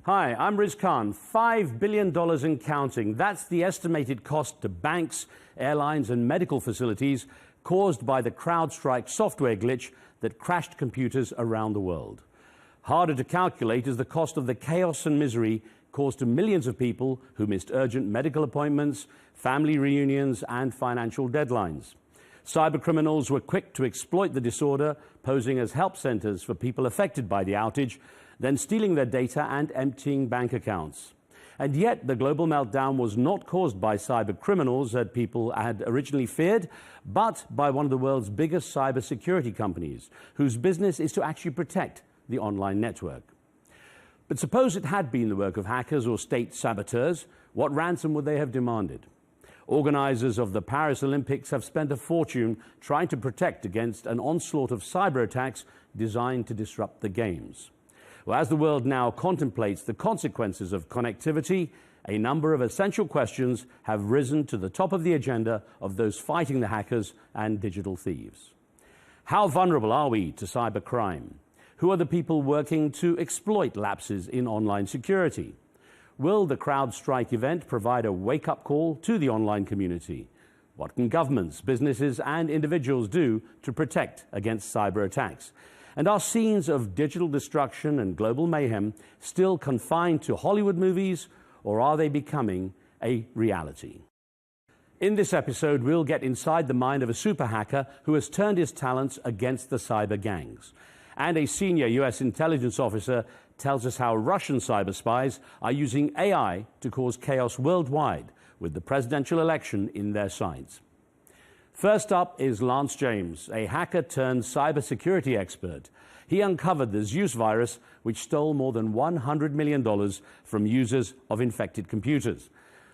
Hi, I'm Riz Khan. $5 billion and counting. That's the estimated cost to banks, airlines and medical facilities caused by the CrowdStrike software glitch that crashed computers around the world. Harder to calculate is the cost of the chaos and misery caused to millions of people who missed urgent medical appointments, family reunions and financial deadlines. Cybercriminals were quick to exploit the disorder, posing as help centers for people affected by the outage, then stealing their data and emptying bank accounts. And yet the global meltdown was not caused by cybercriminals that people had originally feared, but by one of the world's biggest cybersecurity companies, whose business is to actually protect the online network. But suppose it had been the work of hackers or state saboteurs, what ransom would they have demanded? Organizers of the Paris Olympics have spent a fortune trying to protect against an onslaught of cyber attacks designed to disrupt the games. Well, as the world now contemplates the consequences of connectivity, a number of essential questions have risen to the top of the agenda of those fighting the hackers and digital thieves. How vulnerable are we to cybercrime? Who are the people working to exploit lapses in online security? Will the CrowdStrike event provide a wake-up call to the online community? What can governments, businesses, and individuals do to protect against cyber attacks? And are scenes of digital destruction and global mayhem still confined to Hollywood movies, or are they becoming a reality? In this episode, we'll get inside the mind of a super hacker who has turned his talents against the cyber gangs. And a senior US intelligence officer tells us how Russian cyber spies are using AI to cause chaos worldwide, with the presidential election in their sights. First up is Lance James, a hacker turned cybersecurity expert. He uncovered the Zeus virus, which stole more than $100 million from users of infected computers.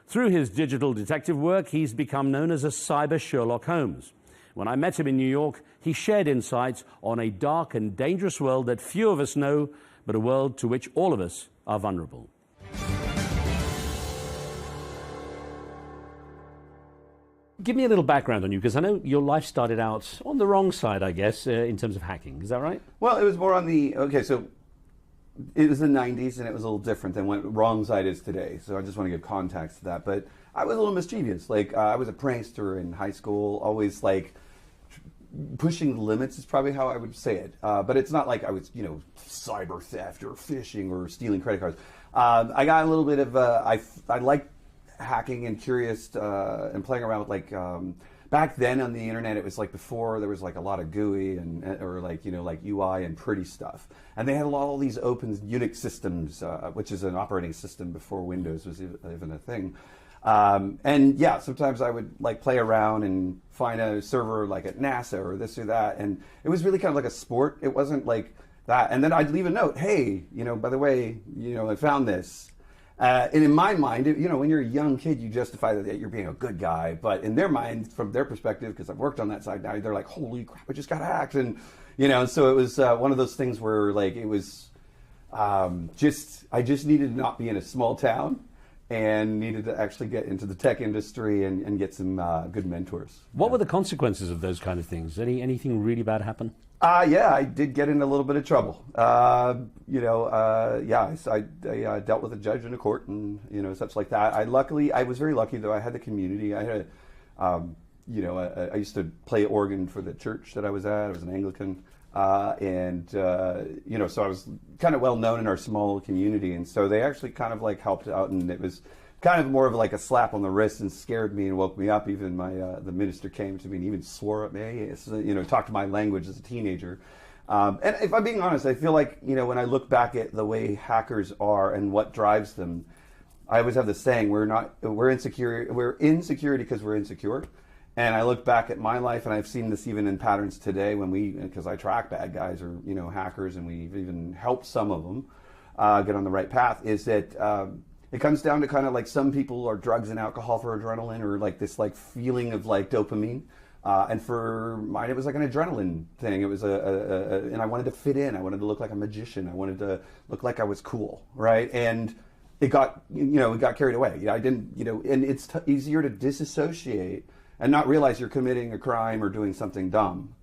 Through his digital detective work, he's become known as a cyber Sherlock Holmes. When I met him in New York, he shared insights on a dark and dangerous world that few of us know, but a world to which all of us are vulnerable. Give me a little background on you, because I know your life started out on the wrong side, I guess, in terms of hacking. Is that right? Well, it was more on the, so it was the 90s and it was a little different than what wrong side is today. So I just want to give context to that. But I was a little mischievous. I was a prankster in high school, always pushing the limits is probably how I would say it. But it's not like I was, cyber theft or phishing or stealing credit cards. I got a little bit of, I liked hacking and curious and playing around with back then on the internet, it was before there was a lot of GUI or UI and pretty stuff. And they had all these open Unix systems, which is an operating system before Windows was even a thing. And yeah, sometimes I would play around and find a server at NASA or this or that. And it was really kind of like a sport. It wasn't like that. And then I'd leave a note, hey, by the way, I found this. And in my mind, when you're a young kid, you justify that you're being a good guy. But in their mind, from their perspective, because I've worked on that side now, they're like, holy crap, I just got hacked. And, and so it was one of those things where it was I just needed to not be in a small town and needed to actually get into the tech industry and get some good mentors. What were the consequences of those kind of things? Anything really bad happen? Yeah, I did get in a little bit of trouble. I dealt with a judge in a court and, such like that. I was very lucky, though. I had the community. I had, I used to play organ for the church that I was at. I was an Anglican. So I was kind of well known in our small community. And so they actually kind of helped out, and it was kind of more of a slap on the wrist and scared me and woke me up. Even the minister came to me and even swore at me, talked my language as a teenager. And if I'm being honest, I feel when I look back at the way hackers are and what drives them, I always have the saying, we're insecure because we're insecure. And I look back at my life, and I've seen this even in patterns today because I track bad guys or, hackers, and we've even helped some of them get on the right path, is that it comes down to kind of some people are drugs and alcohol for adrenaline, or this feeling of dopamine. And for mine, it was an adrenaline thing. It was and I wanted to fit in. I wanted to look like a magician. I wanted to look like I was cool, right? And it got, it got carried away. I didn't, and it's easier to disassociate and not realize you're committing a crime or doing something dumb.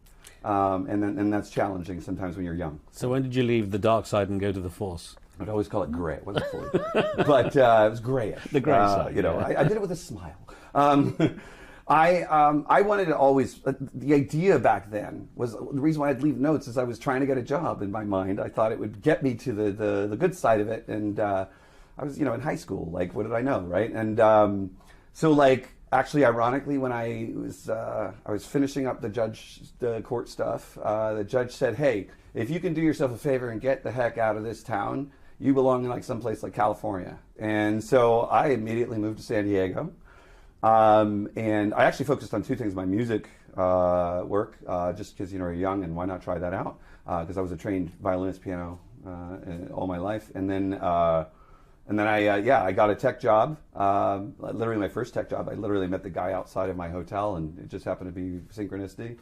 And that's challenging sometimes when you're young. So when did you leave the dark side and go to the force? I'd always call it gray. It wasn't fully, but it was grayish. The gray side. You know, I did it with a smile. I wanted to always. The idea back then was the reason why I'd leave notes is I was trying to get a job in my mind. I thought it would get me to the good side of it, and I was, you know, in high school. Like, what did I know, right? And so, like, actually, ironically, when I was finishing up the court stuff, the judge said, "Hey, if you can do yourself a favor and get the heck out of this town, you belong in like someplace like California." And so I immediately moved to San Diego. And I actually focused on two things: my music work, just because, you know, you're young, and why not try that out? Because I was a trained violinist, piano, all my life, and then I got a tech job. Literally my first tech job. I literally met the guy outside of my hotel, and it just happened to be synchronicity.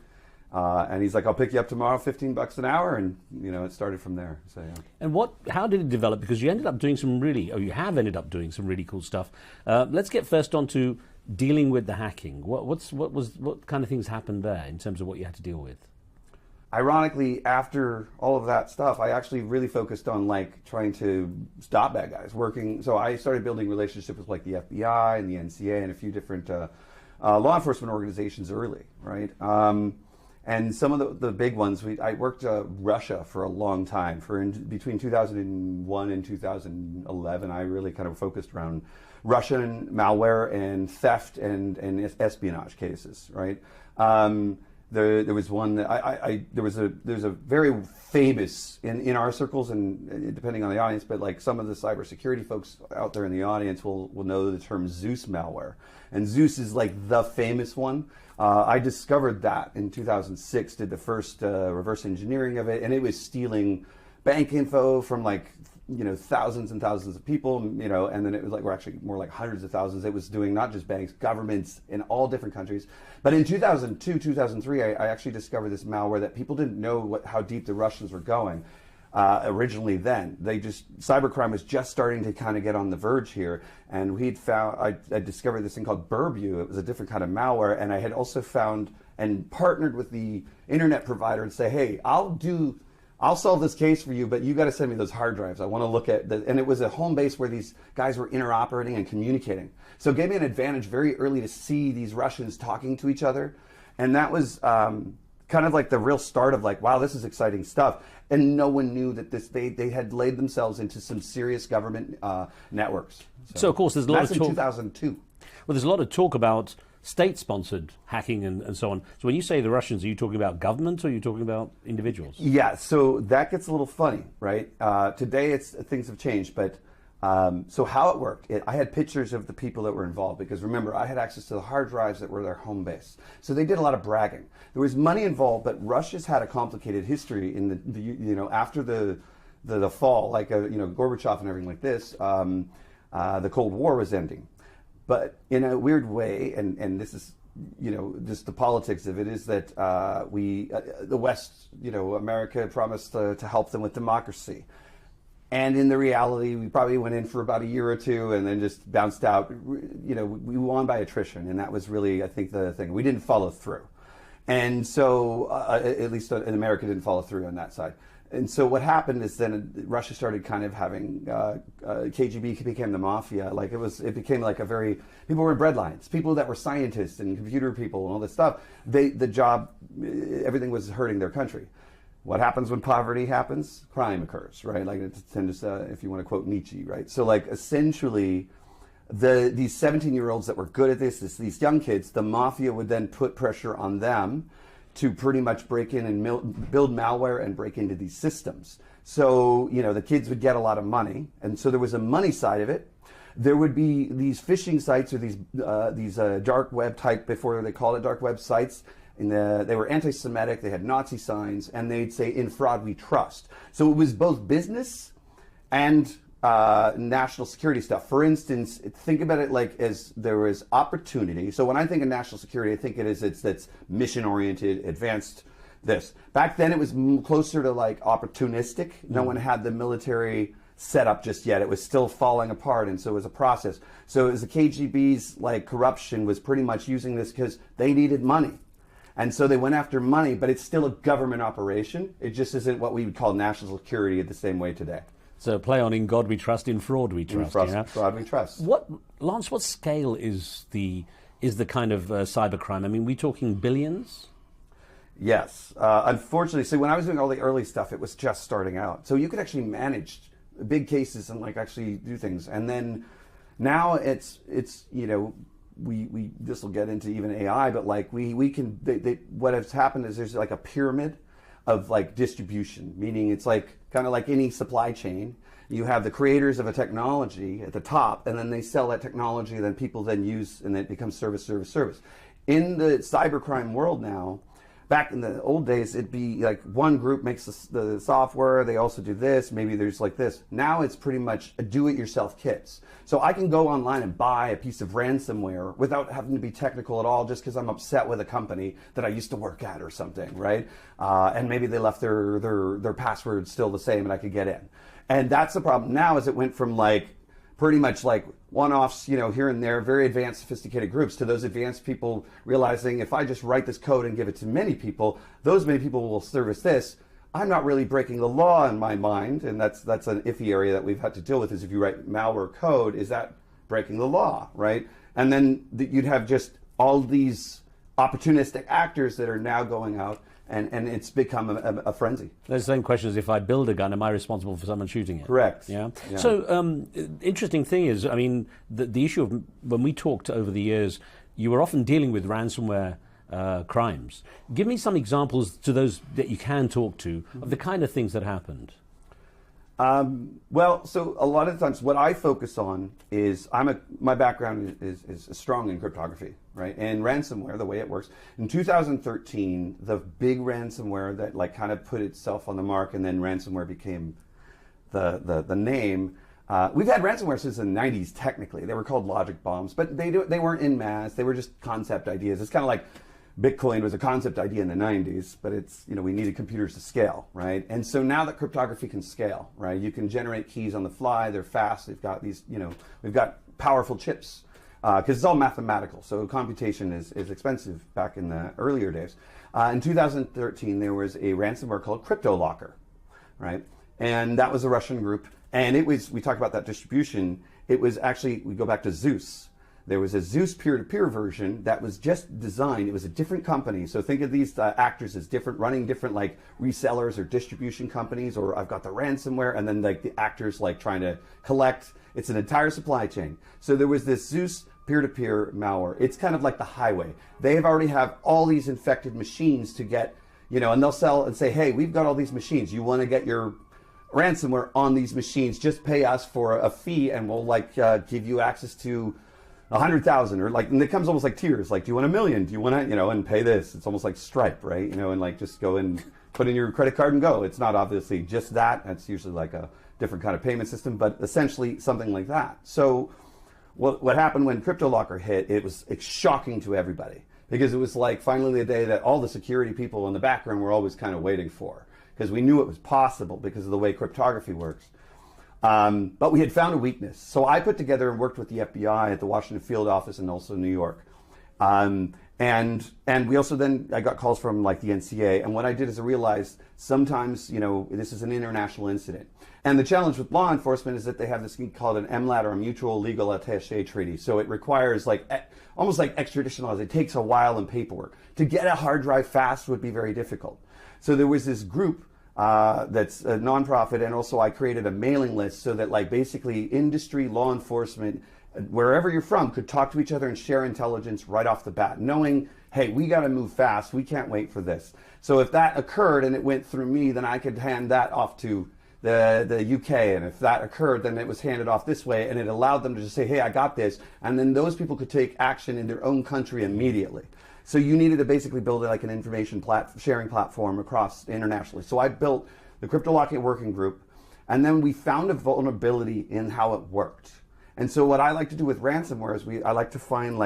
And he's like, "I'll pick you up tomorrow, $15 an hour," and, you know, it started from there. So yeah. And how did it develop? Because you ended up doing you have ended up doing some really cool stuff. Let's get first on to dealing with the hacking. What kind of things happened there in terms of what you had to deal with? Ironically, after all of that stuff, I actually really focused on like trying to stop bad guys working. So I started building relationships with like the FBI and the NCA and a few different law enforcement organizations early, right? And some of the big ones, I worked Russia for a long time. Between 2001 and 2011, I really kind of focused around Russian malware and theft and espionage cases, right? There was one that there's a very famous in our circles, and depending on the audience, but like some of the cybersecurity folks out there in the audience will know the term Zeus malware, and Zeus is like the famous one. I discovered that in 2006, did the first reverse engineering of it, and it was stealing bank info from like, you know, thousands and thousands of people, you know, and then it was like, we're actually more like hundreds of thousands. It was doing not just banks, governments in all different countries. But in 2002, 2003, I actually discovered this malware that people didn't know how deep the Russians were going originally then. Cybercrime was just starting to kind of get on the verge here, and I discovered this thing called Burbu. It was a different kind of malware, and I had also found and partnered with the internet provider and say, "Hey, I'll solve this case for you, but you got to send me those hard drives. I want to look at and it was a home base where these guys were interoperating and communicating. So it gave me an advantage very early to see these Russians talking to each other. And that was kind of like the real start of like, wow, this is exciting stuff. And no one knew that they had laid themselves into some serious government networks. So of course, there's a lot of talk. That's in 2002. Well, there's a lot of talk about state-sponsored hacking and so on. So when you say the Russians, are you talking about government or are you talking about individuals? Yeah, so that gets a little funny, right? Today things have changed, but so how it worked, I had pictures of the people that were involved, because remember, I had access to the hard drives that were their home base. So they did a lot of bragging. There was money involved, but Russia's had a complicated history in the you know, after the fall, like you know, Gorbachev and everything like this, the Cold War was ending. But in a weird way, and this is, you know, just the politics of it, is that the West, you know, America promised to help them with democracy. And in the reality, we probably went in for about a year or two and then just bounced out. You know, we won by attrition, and that was really, I think, the thing. We didn't follow through. And so, at least in America, didn't follow through on that side. And so what happened is then Russia started kind of having KGB became the mafia. Like it became like people were in breadlines, people that were scientists and computer people and all this stuff. Everything was hurting their country. What happens when poverty happens? Crime occurs, right? Like if you want to quote Nietzsche, right? So like essentially, these 17-year-olds that were good at these young kids, the mafia would then put pressure on them to pretty much break in and build malware and break into these systems. So, you know, the kids would get a lot of money, and so there was a money side of it. There would be these phishing sites or these dark web type, before they called it dark web sites. They were anti-Semitic, they had Nazi signs, and they'd say, "In fraud we trust." So it was both business and national security stuff. For instance, think about it like as there was opportunity. So when I think of national security, I think it's mission-oriented, advanced. This back then it was closer to like opportunistic. No one had the military set up just yet. It was still falling apart, and so it was a process. So it was the KGB's like corruption was pretty much using this because they needed money. And so they went after money, but it's still a government operation. It just isn't what we would call national security the same way today. So play on in God we trust, in fraud we trust. Fraud we trust. Lance, what scale is the kind of cybercrime? I mean, we talking billions? Yes. Unfortunately, so when I was doing all the early stuff, it was just starting out. So you could actually manage big cases and like actually do things. And then now it's you know, we this will get into even AI, but like we can what has happened is there's like a pyramid of like distribution, meaning it's like kind of like any supply chain. You have the creators of a technology at the top, and then they sell that technology, and then people then use, and then it becomes service. In the cybercrime world now, back in the old days, it'd be like one group makes the software, they also do this, maybe there's like this. Now it's pretty much a do-it-yourself kits. So I can go online and buy a piece of ransomware without having to be technical at all, just because I'm upset with a company that I used to work at or something, right? And maybe they left their password still the same and I could get in. And that's the problem now, is it went from like pretty much like one-offs, you know, here and there, very advanced, sophisticated groups, to those advanced people realizing if I just write this code and give it to many people, those many people will service this. I'm not really breaking the law in my mind, and that's an iffy area that we've had to deal with, is if you write malware code, is that breaking the law, right? And then you'd have just all these opportunistic actors that are now going out, and it's become a frenzy. There's the same question as if I build a gun, am I responsible for someone shooting it? Correct. Yeah. So interesting thing is, I mean, the issue of when we talked over the years, you were often dealing with ransomware crimes. Give me some examples to those that you can talk to of the kind of things that happened. Well, so a lot of the times what I focus on is my background is strong in cryptography, right? And ransomware, the way it works. In 2013, the big ransomware that like kind of put itself on the mark, and then ransomware became the name. We've had ransomware since the 90s, technically. They were called logic bombs, but they weren't en masse. They were just concept ideas. It's kind of like Bitcoin was a concept idea in the 90s, but it's, you know, we needed computers to scale, right? And so now that cryptography can scale, right? You can generate keys on the fly, they're fast, they've got these, you know, we've got powerful chips, because it's all mathematical, so computation is expensive back in the earlier days. In 2013, there was a ransomware called CryptoLocker, right? And that was a Russian group, and it was, we talk about that distribution, it was actually, we go back to Zeus. There was a Zeus peer-to-peer version that was just designed. It was a different company. So think of these actors as different, running different like resellers or distribution companies, or I've got the ransomware, and then like the actors like trying to collect. It's an entire supply chain. So there was this Zeus peer-to-peer malware. It's kind of like the highway. They have already have all these infected machines to get, you know, and they'll sell and say, hey, we've got all these machines. You want to get your ransomware on these machines? Just pay us for a fee, and we'll like give you access to 100,000, or like, and it comes almost like tiers. Like, do you want 1 million? Do you want to, you know, and pay this? It's almost like Stripe, right? You know, and like just go and put in your credit card and go. It's not obviously just that. It's usually like a different kind of payment system, but essentially something like that. So what happened when CryptoLocker hit, it's shocking to everybody, because it was like finally the day that all the security people in the background were always kind of waiting for, because we knew it was possible because of the way cryptography works. But we had found a weakness. So I put together and worked with the FBI at the Washington field office and also New York. And we also then, I got calls from like the NCA. And what I did is I realized sometimes, you know, this is an international incident. And the challenge with law enforcement is that they have this thing called an MLAT, or a mutual legal attaché treaty. So it requires like, almost like extradition laws. It takes a while in paperwork. To get a hard drive fast would be very difficult. So there was this group that's a nonprofit, and also I created a mailing list so that like basically industry, law enforcement, wherever you're from, could talk to each other and share intelligence right off the bat, knowing, hey, we got to move fast, we can't wait for this. So if that occurred and it went through me, then I could hand that off to the UK, and if that occurred, then it was handed off this way, and it allowed them to just say, hey, I got this, and then those people could take action in their own country immediately. So you needed to basically build like an information sharing platform across internationally. So I built the CryptoLocker working group, and then we found a vulnerability in how it worked. And so what I like to do with ransomware is I like to find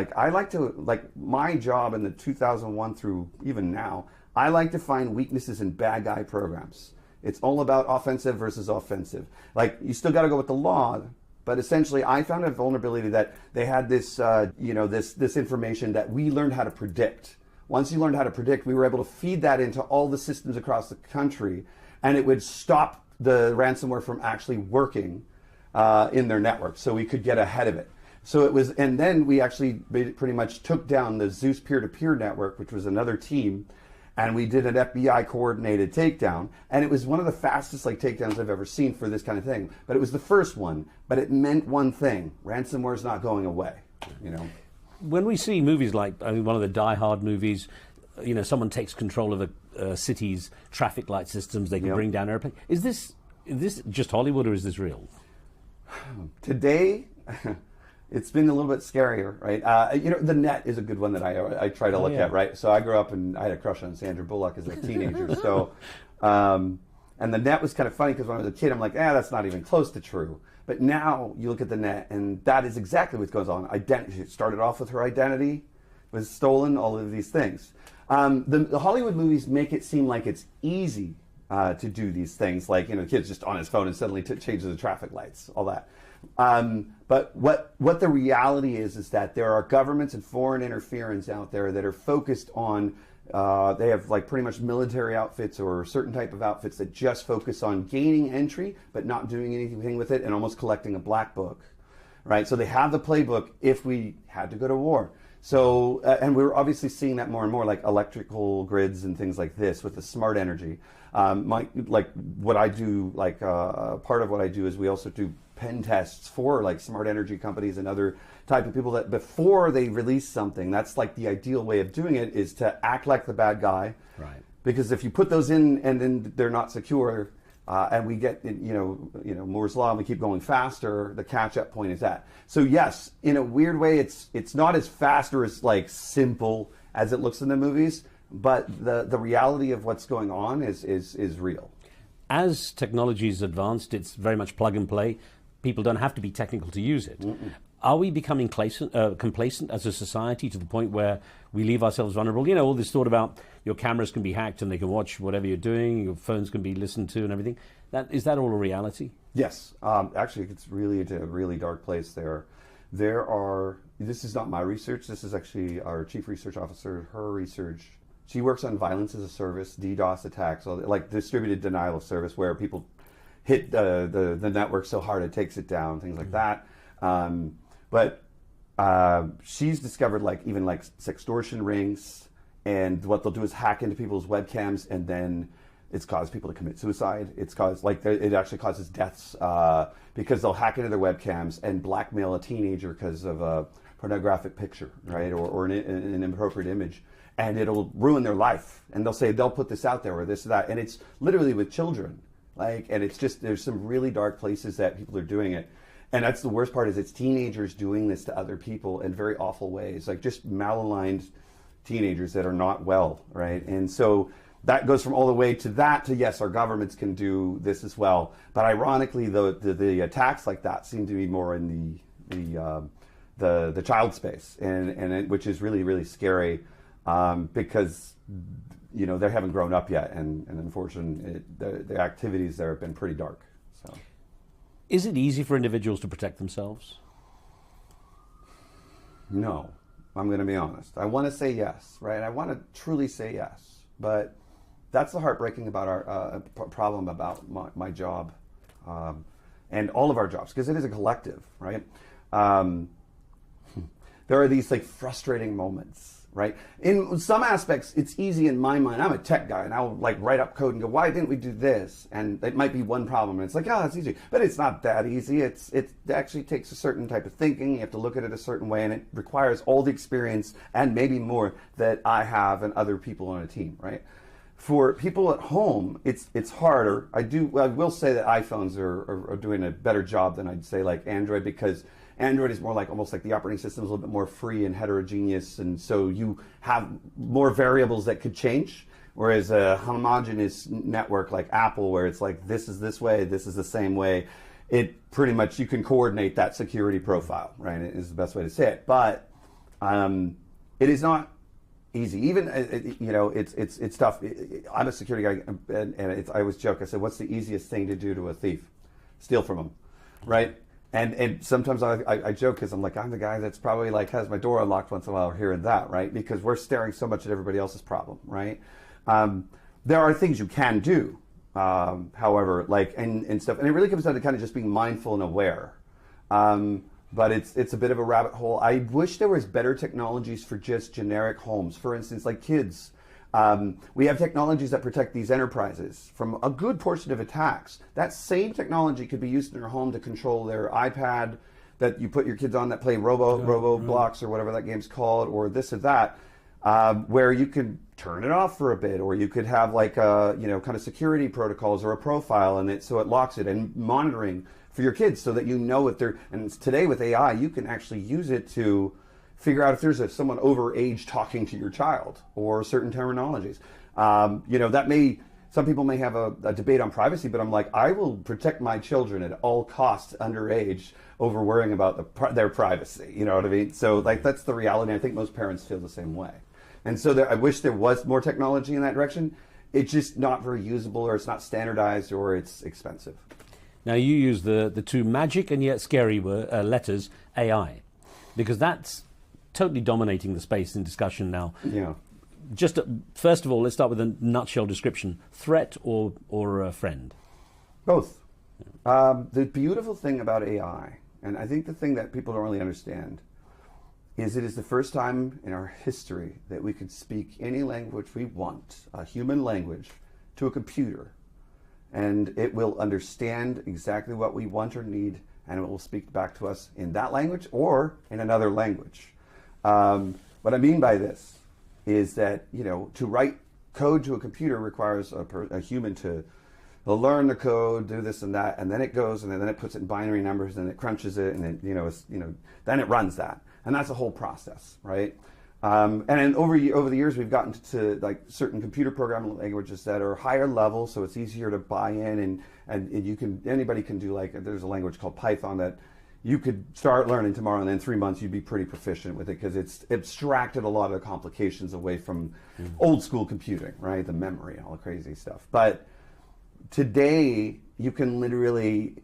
my job in the 2001 through even now, I like to find weaknesses in bad guy programs. It's all about offensive versus offensive. Like, you still got to go with the law. But essentially, I found a vulnerability that they had this, this information that we learned how to predict. Once you learned how to predict, we were able to feed that into all the systems across the country, and it would stop the ransomware from actually working in their network, so we could get ahead of it. So it was, and then we actually pretty much took down the Zeus peer-to-peer network, which was another team, and we did an FBI coordinated takedown, and it was one of the fastest takedowns I've ever seen for this kind of thing. But it was the first one, but it meant one thing: ransomware is not going away. When we see movies like, I mean, one of the Die Hard movies, someone takes control of a city's traffic light systems, they can bring down airplanes. Is this just Hollywood, or is this real? Today, it's been a little bit scarier, right? The net is a good one that I try to look at, right? So I grew up and I had a crush on Sandra Bullock as a teenager. So, and the net was kind of funny because when I was a kid, I'm like, that's not even close to true. But now you look at the net, and that is exactly what goes on. Identity. It started off with her identity was stolen, all of these things. The Hollywood movies make it seem like it's easy to do these things, like, the kid's just on his phone and suddenly changes the traffic lights, all that. But what the reality is that there are governments and foreign interference out there that are focused on, they have pretty much military outfits or certain type of outfits that just focus on gaining entry, but not doing anything with it, and almost collecting a black book, right? So they have the playbook if we had to go to war. So, and we're obviously seeing that more and more, like electrical grids and things like this with the smart energy. What I do, part of what I do is we also do pen tests for smart energy companies and other type of people that before they release something, that's the ideal way of doing it is to act like the bad guy. Right. Because if you put those in and then they're not secure, and we get, Moore's Law, and we keep going faster, the catch-up point is that. So yes, in a weird way, it's not as fast or as simple as it looks in the movies, but the reality of what's going on is real. As technology is advanced, it's very much plug and play. People don't have to be technical to use it. Are we becoming complacent as a society to the point where we leave ourselves vulnerable? All this thought about your cameras can be hacked and they can watch whatever you're doing, your phones can be listened to and everything. Is that all a reality? Yes. Actually, it's really into a really dark place there. This is not my research, this is actually our chief research officer, her research. She works on violence as a service, DDoS attacks, distributed denial of service, where people hit the network so hard it takes it down, things like that. But she's discovered even sextortion rings, and what they'll do is hack into people's webcams, and then it's caused people to commit suicide. It's caused it actually causes deaths because they'll hack into their webcams and blackmail a teenager because of a pornographic picture, right, or an inappropriate image, and it'll ruin their life. And they'll put this out there or this or that, and it's literally with children. And it's just, there's some really dark places that people are doing it. And that's the worst part, is it's teenagers doing this to other people in very awful ways, just malaligned teenagers that are not well, right? And so that goes from all the way to that to, yes, our governments can do this as well. But ironically, the attacks like that seem to be more in the child space, and which is really, really scary because they haven't grown up yet, and unfortunately, the activities there have been pretty dark. So, is it easy for individuals to protect themselves? No, I'm going to be honest. I want to say yes, right? I want to truly say yes, but that's the heartbreaking about our problem about my job and all of our jobs, because it is a collective, right? There are these frustrating moments. Right? In some aspects, it's easy in my mind. I'm a tech guy, and I'll write up code and go, why didn't we do this? And it might be one problem, and it's that's easy. But it's not that easy. It actually takes a certain type of thinking. You have to look at it a certain way, and it requires all the experience and maybe more that I have and other people on a team, right? For people at home, it's harder. I will say that iPhones are doing a better job than I'd say Android, because Android is more almost the operating system is a little bit more free and heterogeneous, and so you have more variables that could change. Whereas a homogeneous network like Apple, where it's this is this way, this is the same way, it pretty much, you can coordinate that security profile, right? It is the best way to say it. But it is not easy. Even it's tough. I'm a security guy, and I always joke. I said, "What's the easiest thing to do to a thief? Steal from them, right?" And sometimes I joke because I'm the guy that's probably has my door unlocked once in a while here and that, right? Because we're staring so much at everybody else's problem, right? There are things you can do, However, like and stuff, and it really comes down to kind of just being mindful and aware. But it's a bit of a rabbit hole. I wish there was better technologies for just generic homes. For instance, like kids. We have technologies that protect these enterprises from a good portion of attacks. That same technology could be used in your home to control their iPad that you put your kids on that play Roblox or whatever that game's called, or this or that, where you could turn it off for a bit, or you could have like a, kind of security protocols or a profile in it so it locks it, and monitoring for your kids so that you know if they're, and today with AI, you can actually use it to figure out if there's someone over age talking to your child or certain terminologies. Some people may have a debate on privacy, but I'm like, I will protect my children at all costs underage over worrying about their privacy. You know what I mean? So like, that's the reality. I think most parents feel the same way. And so I wish there was more technology in that direction. It's just not very usable, or it's not standardized, or it's expensive. Now you use the two magic and yet scary letters, AI, because that's totally dominating the space in discussion now. Yeah. Just first of all, let's start with a nutshell description: threat or a friend? Both. The beautiful thing about AI, and I think the thing that people don't really understand, is it is the first time in our history that we could speak any language we want, a human language, to a computer, and it will understand exactly what we want or need, and it will speak back to us in that language or in another language. What I mean by this is that, to write code to a computer requires a human to learn the code, do this and that, and then it goes, and then it puts it in binary numbers, and it crunches it, and then it runs that, and that's a whole process, right? And then over the years, we've gotten to like certain computer programming languages that are higher level, so it's easier to buy in, and anybody can do, like, there's a language called Python that you could start learning tomorrow, and in 3 months you'd be pretty proficient with it, because it's abstracted a lot of the complications away from old school computing, right? The memory and all the crazy stuff. But today you can literally,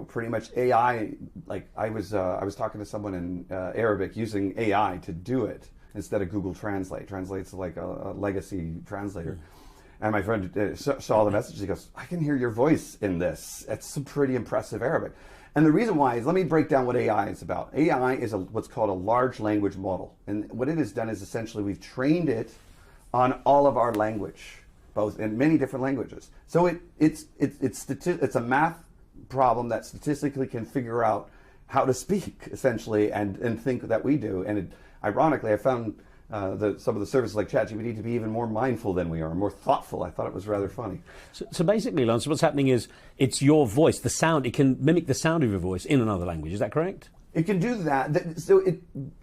pretty much AI. Like I was talking to someone in Arabic using AI to do it instead of Google Translate. Translate's like a legacy translator. And my friend saw the message. He goes, "I can hear your voice in this. It's some pretty impressive Arabic." And the reason why is, let me break down what AI is about. AI is what's called a large language model. And what it has done is essentially we've trained it on all of our language, both in many different languages. So it's a math problem that statistically can figure out how to speak, essentially, and think that we do. And ironically, I found some of the services like ChatGPT to be even more mindful than we are, more thoughtful. I thought it was rather funny. So basically, Lance, what's happening is it's your voice, the sound. It can mimic the sound of your voice in another language. Is that correct? It can do that. So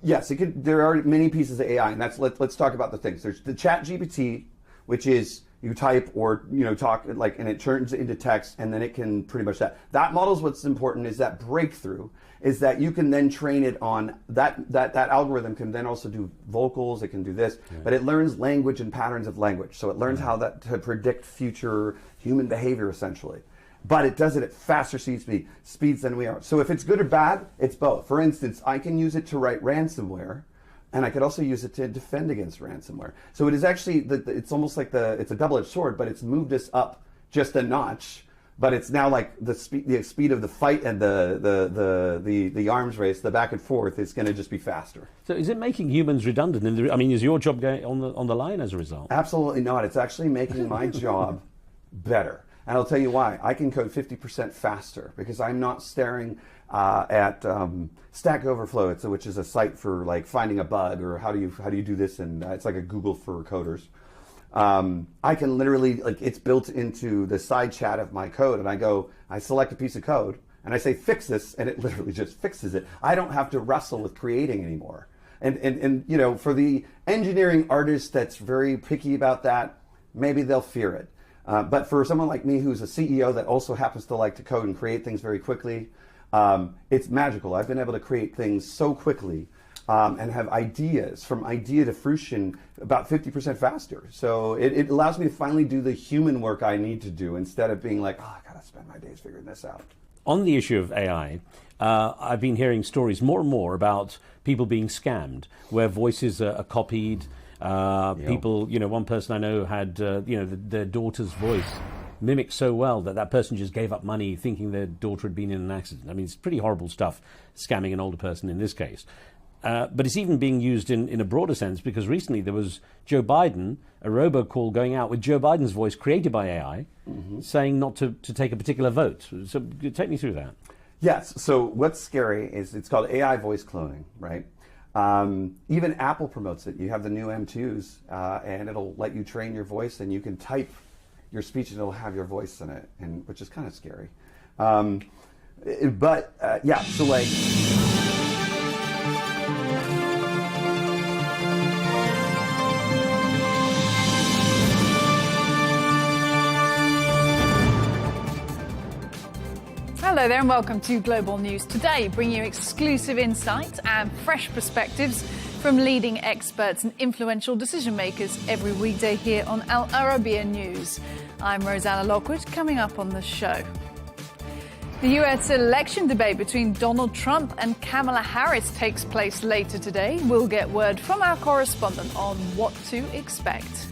yes, it could. There are many pieces of AI, and let's talk about the things. There's the ChatGPT, which is you type or talk, like, and it turns it into text, and then it can pretty much that model is what's important. Is that breakthrough is that you can then train it on that algorithm can then also do vocals, it can do this, but it learns language and patterns of language. So it learns how to predict future human behavior, essentially. But it does it at faster speeds than we are. So if it's good or bad, it's both. For instance, I can use it to write ransomware, and I could also use it to defend against ransomware. So it is actually, it's almost like it's a double-edged sword, but it's moved us up just a notch. But it's now like the speed of the fight and the arms race, the back and forth, is going to just be faster. So is it making humans redundant? Is your job going on the line as a result? Absolutely not. It's actually making my job better. And I'll tell you why. I can code 50% faster because I'm not staring at Stack Overflow, which is a site for like finding a bug or how do you do this, and it's like a Google for coders. I can literally, like, it's built into the side chat of my code, and I select a piece of code and I say fix this, and it literally just fixes it. I don't have to wrestle with creating anymore. And for the engineering artist that's very picky about that, maybe they'll fear it. But for someone like me who's a CEO that also happens to like to code and create things very quickly, it's magical. I've been able to create things so quickly and have ideas from idea to fruition about 50% faster. So it allows me to finally do the human work I need to do instead of being like, I gotta spend my days figuring this out. On the issue of AI, I've been hearing stories more and more about people being scammed, where voices are copied. People, one person I know had, their daughter's voice mimicked so well that that person just gave up money thinking their daughter had been in an accident. I mean, it's pretty horrible stuff, scamming an older person in this case. But it's even being used in a broader sense, because recently there was Joe Biden, a robocall going out with Joe Biden's voice created by AI, saying not to take a particular vote. So take me through that. Yes. So what's scary is it's called AI voice cloning, right? Even Apple promotes it. You have the new M2s, and it'll let you train your voice, and you can type your speech, and it'll have your voice in it, and which is kind of scary. Yeah. So like. Hello there and welcome to Global News Today, bringing you exclusive insights and fresh perspectives from leading experts and influential decision makers every weekday here on Al Arabiya News. I'm Rosanna Lockwood. Coming up on the show, the US election debate between Donald Trump and Kamala Harris takes place later today. We'll get word from our correspondent on what to expect.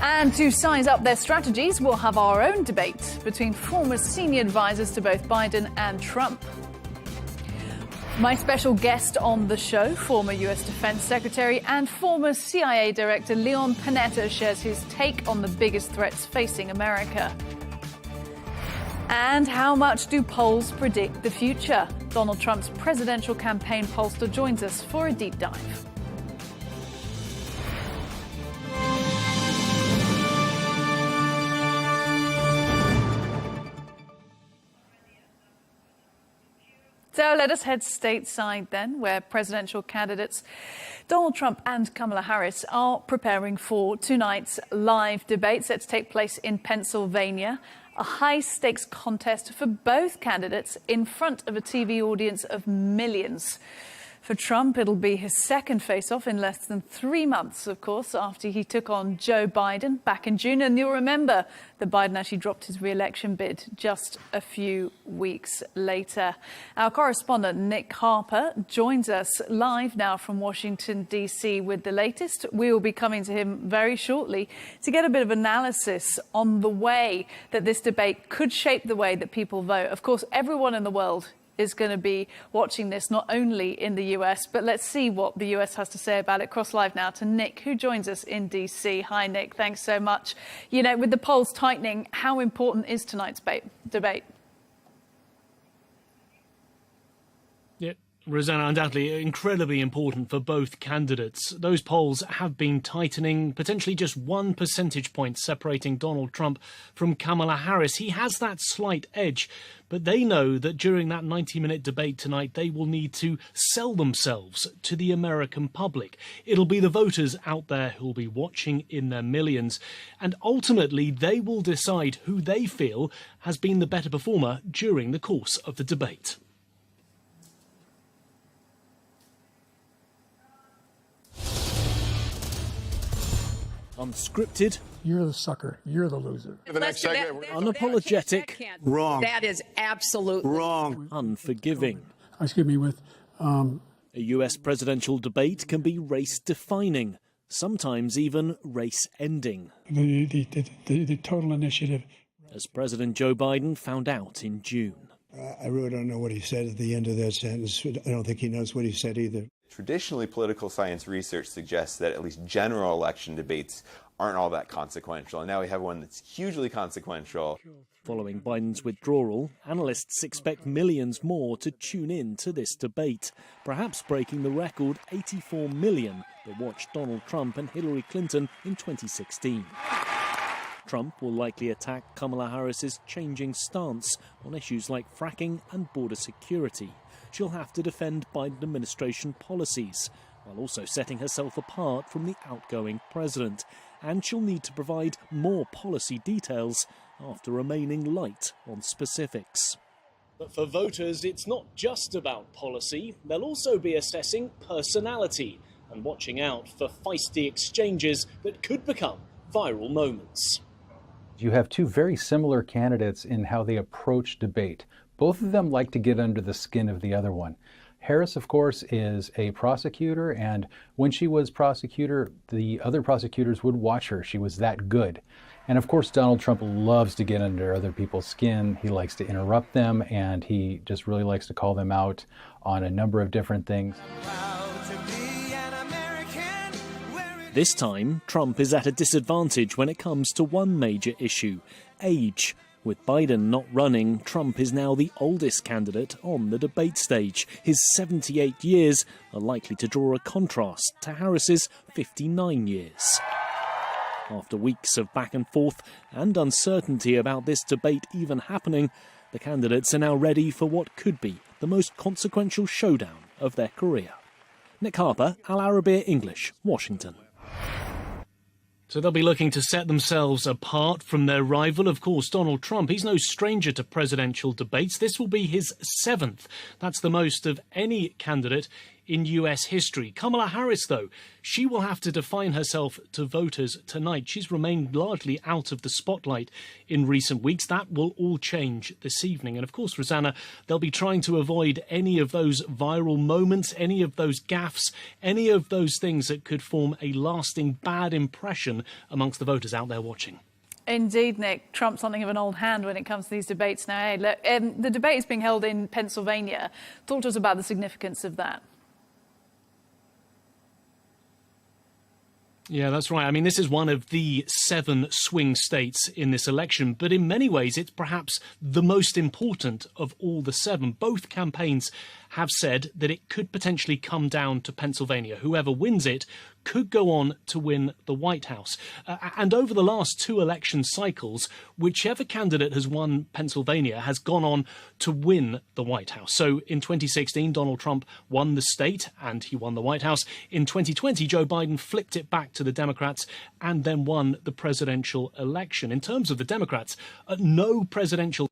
And to size up their strategies, we'll have our own debate between former senior advisors to both Biden and Trump. My special guest on the show, former US Defense Secretary and former CIA Director Leon Panetta, shares his take on the biggest threats facing America. And how much do polls predict the future? Donald Trump's presidential campaign pollster joins us for a deep dive. So let us head stateside then, where presidential candidates Donald Trump and Kamala Harris are preparing for tonight's live debate set to take place in Pennsylvania. A high-stakes contest for both candidates in front of a TV audience of millions. For Trump, it'll be his second face-off in less than 3 months, of course, after he took on Joe Biden back in June. And you'll remember that Biden actually dropped his re-election bid just a few weeks later. Our correspondent, Nick Harper, joins us live now from Washington, D.C. with the latest. We will be coming to him very shortly to get a bit of analysis on the way that this debate could shape the way that people vote. Of course, everyone in the world is going to be watching this, not only in the US, but let's see what the US has to say about it. Cross live now to Nick, who joins us in DC. Hi, Nick. Thanks so much. You know, with the polls tightening, how important is tonight's debate? Yeah, Rosanna, undoubtedly incredibly important for both candidates. Those polls have been tightening, potentially just 1 percentage point separating Donald Trump from Kamala Harris. He has that slight edge, but they know that during that 90-minute debate tonight, they will need to sell themselves to the American public. It'll be the voters out there who'll be watching in their millions, and ultimately they will decide who they feel has been the better performer during the course of the debate. Unscripted. You're the sucker. You're the loser. The next segment, unapologetic. Wrong. That is absolutely wrong. Unforgiving. Excuse me, with a US presidential debate can be race-defining, sometimes even race-ending. The total initiative. As President Joe Biden found out in June. I really don't know what he said at the end of that sentence. I don't think he knows what he said either. Traditionally, political science research suggests that at least general election debates aren't all that consequential. And now we have one that's hugely consequential. Following Biden's withdrawal, analysts expect millions more to tune in to this debate, perhaps breaking the record 84 million that watched Donald Trump and Hillary Clinton in 2016. Trump will likely attack Kamala Harris's changing stance on issues like fracking and border security. She'll have to defend Biden administration policies, while also setting herself apart from the outgoing president. And she'll need to provide more policy details after remaining light on specifics. But for voters, it's not just about policy. They'll also be assessing personality and watching out for feisty exchanges that could become viral moments. You have two very similar candidates in how they approach debate. Both of them like to get under the skin of the other one. Harris, of course, is a prosecutor, and when she was prosecutor, the other prosecutors would watch her. She was that good. And of course, Donald Trump loves to get under other people's skin. He likes to interrupt them, and he just really likes to call them out on a number of different things. This time, Trump is at a disadvantage when it comes to one major issue: age. With Biden not running, Trump is now the oldest candidate on the debate stage. His 78 years are likely to draw a contrast to Harris's 59 years. After weeks of back and forth and uncertainty about this debate even happening, the candidates are now ready for what could be the most consequential showdown of their career. Nick Harper, Al Arabiya English, Washington. So they'll be looking to set themselves apart from their rival, of course, Donald Trump. He's no stranger to presidential debates. This will be his 7th. That's the most of any candidate in US history. Kamala Harris, though, she will have to define herself to voters tonight. She's remained largely out of the spotlight in recent weeks. That will all change this evening. And of course, Rosanna, they'll be trying to avoid any of those viral moments, any of those gaffes, any of those things that could form a lasting bad impression amongst the voters out there watching. Indeed, Nick. Trump's something of an old hand when it comes to these debates now. Hey, look, the debate is being held in Pennsylvania. Talk to us about the significance of that. Yeah, that's right. I mean, this is one of the 7 swing states in this election, but in many ways, it's perhaps the most important of all the 7. Both campaigns have said that it could potentially come down to Pennsylvania. Whoever wins it could go on to win the White House. And over the last 2 election cycles, whichever candidate has won Pennsylvania has gone on to win the White House. So in 2016, Donald Trump won the state and he won the White House. In 2020, Joe Biden flipped it back to the Democrats and then won the presidential election. In terms of the Democrats, no presidential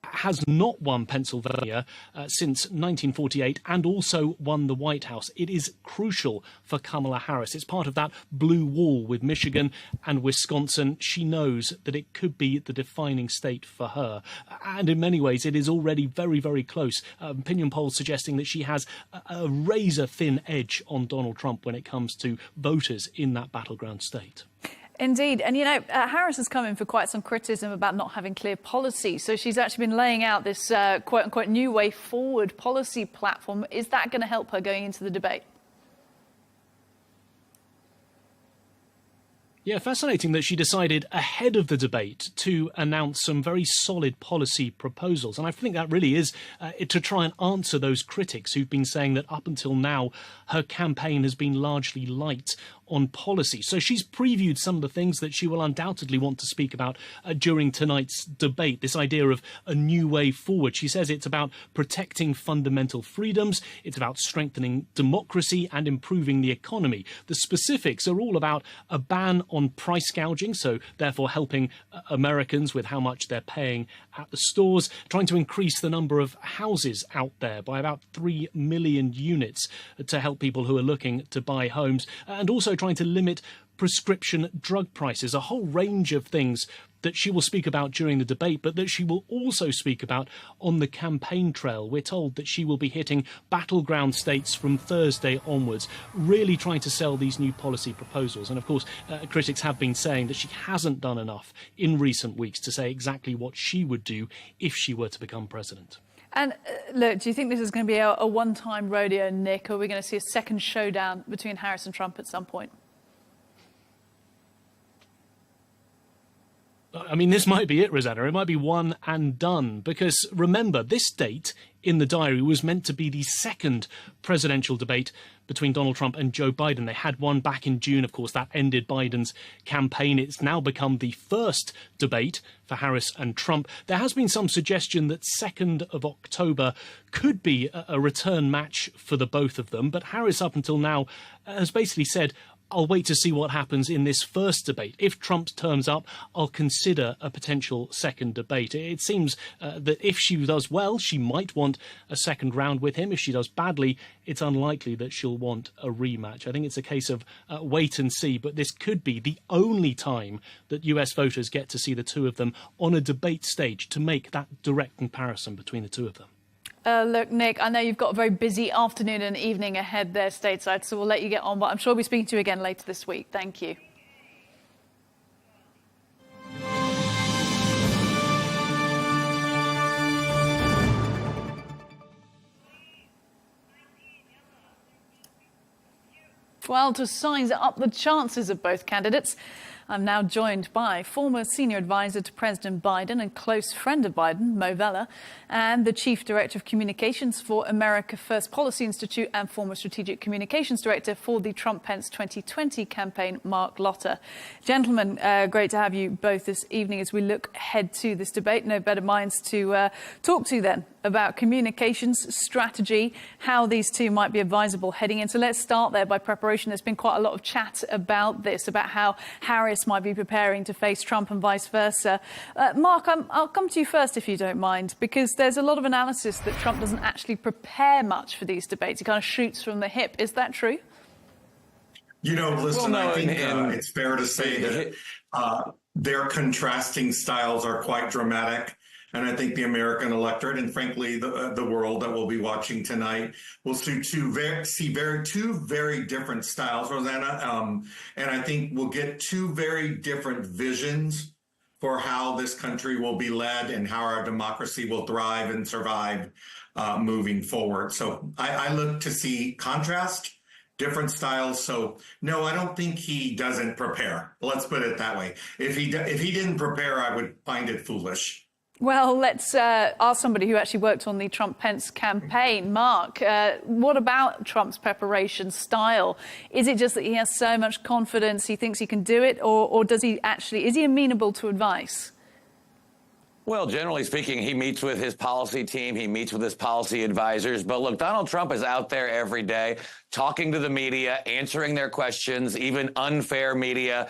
has not won Pennsylvania since 1948 and also won the White House. It is crucial for Kamala Harris. It's part of that blue wall with Michigan and Wisconsin. She knows that it could be the defining state for her. And in many ways, it is already very, very close. Opinion polls suggesting that she has a razor-thin edge on Donald Trump when it comes to voters in that battleground state. Indeed. And, you know, Harris has come in for quite some criticism about not having clear policy. So she's actually been laying out this quote-unquote new way forward policy platform. Is that going to help her going into the debate? Yeah, fascinating that she decided ahead of the debate to announce some very solid policy proposals. And I think that really is to try and answer those critics who've been saying that up until now, her campaign has been largely light on policy. So she's previewed some of the things that she will undoubtedly want to speak about during tonight's debate, this idea of a new way forward. She says it's about protecting fundamental freedoms, it's about strengthening democracy and improving the economy. The specifics are all about a ban on price gouging, so therefore helping Americans with how much they're paying at the stores, trying to increase the number of houses out there by about 3 million units to help people who are looking to buy homes, and also trying to limit prescription drug prices, a whole range of things that she will speak about during the debate, but that she will also speak about on the campaign trail. We're told that she will be hitting battleground states from Thursday onwards, really trying to sell these new policy proposals. And of course, critics have been saying that she hasn't done enough in recent weeks to say exactly what she would do if she were to become president. And look, do you think this is going to be a one-time rodeo, Nick, or are we going to see a second showdown between Harris and Trump at some point? I mean, this might be it, Rosanna. It might be one and done, because remember, this date in the diary was meant to be the second presidential debate between Donald Trump and Joe Biden. They had one back in June. Of course, that ended Biden's campaign. It's now become the first debate for Harris and Trump. There has been some suggestion that 2nd of October could be a return match for the both of them. But Harris, up until now, has basically said, I'll wait to see what happens in this first debate. If Trump turns up, I'll consider a potential second debate. It seems that if she does well, she might want a second round with him. If she does badly, it's unlikely that she'll want a rematch. I think it's a case of wait and see, but this could be the only time that US voters get to see the two of them on a debate stage to make that direct comparison between the two of them. Look, Nick, I know you've got a very busy afternoon and evening ahead there stateside, so we'll let you get on, but I'm sure we'll be speaking to you again later this week. Thank you. well, to size up the chances of both candidates. I'm now joined by former senior advisor to President Biden and close friend of Biden, Moe Vela, and the Chief Director of Communications for America First Policy Institute and former Strategic Communications Director for the Trump-Pence 2020 campaign, Marc Lotter. Gentlemen, great to have you both this evening as we look ahead to this debate. No better minds to talk to then about communications strategy, how these two might be advisable heading in. So let's start there by preparation. There's been quite a lot of chat about this, about how Harris might be preparing to face Trump and vice versa. Mark, I'll come to you first, if you don't mind, because there's a lot of analysis that Trump doesn't actually prepare much for these debates. He kind of shoots from the hip. Is that true? You know, listen, I think it's fair to say that their contrasting styles are quite dramatic. And I think the American electorate and, frankly, the world that we'll be watching tonight will see two very different styles, Rosanna. And I think we'll get two very different visions for how this country will be led and how our democracy will thrive and survive moving forward. So I look to see contrast, different styles. So no, I don't think he doesn't prepare. Let's put it that way. If he didn't prepare, I would find it foolish. Well, let's ask somebody who actually worked on the Trump-Pence campaign. Mark, what about Trump's preparation style? Is it just that he has so much confidence, he thinks he can do it, or does he actually, is he amenable to advice? Well, generally speaking, he meets with his policy team. He meets with his policy advisors. But look, Donald Trump is out there every day talking to the media, answering their questions, even unfair media,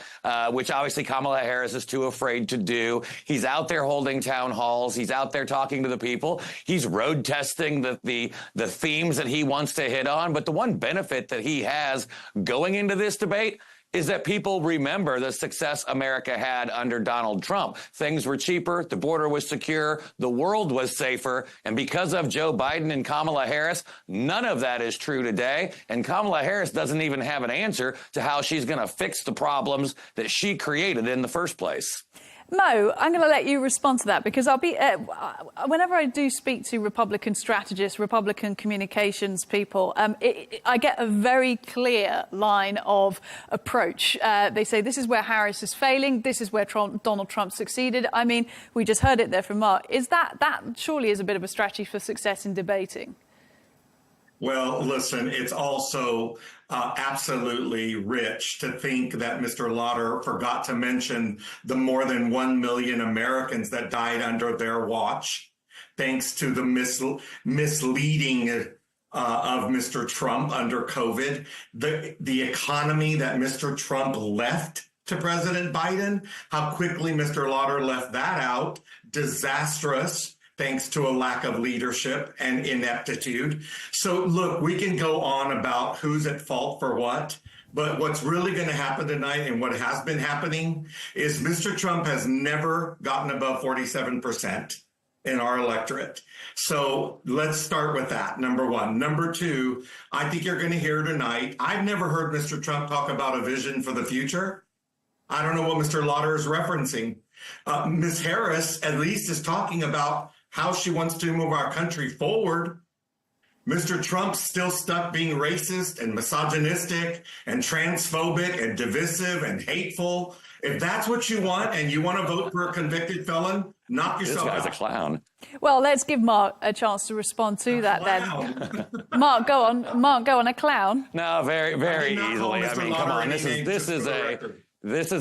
which obviously Kamala Harris is too afraid to do. He's out there holding town halls. He's out there talking to the people. He's road testing the themes that he wants to hit on. But the one benefit that he has going into this debate is that people remember the success America had under Donald Trump. Things were cheaper, the border was secure, the world was safer, and because of Joe Biden and Kamala Harris, none of that is true today, and Kamala Harris doesn't even have an answer to how she's going to fix the problems that she created in the first place. Mo, I'm going to let you respond to that because I'll be whenever I do speak to Republican strategists, Republican communications people, I get a very clear line of approach. They say this is where Harris is failing, this is where Donald Trump succeeded. I mean, we just heard it there from Mark. Is that surely is a bit of a strategy for success in debating? Well, listen, it's also absolutely rich to think that Mr. Lotter forgot to mention the more than 1 million Americans that died under their watch, thanks to the misleading of Mr. Trump under COVID, the economy that Mr. Trump left to President Biden, how quickly Mr. Lotter left that out, disastrous, thanks to a lack of leadership and ineptitude. So look, we can go on about who's at fault for what, but what's really going to happen tonight and what has been happening is Mr. Trump has never gotten above 47% in our electorate. So let's start with that, number one. Number two, I think you're going to hear tonight, I've never heard Mr. Trump talk about a vision for the future. I don't know what Mr. Lotter is referencing. Ms. Harris at least is talking about how she wants to move our country forward. Mr. Trump's still stuck being racist and misogynistic and transphobic and divisive and hateful. If that's what you want and you want to vote for a convicted felon, knock yourself out. This guy's a clown. Well, let's give Mark a chance to respond to that then. Mark, go on. Mark, go on. A clown? No, very easily. I mean, come on. This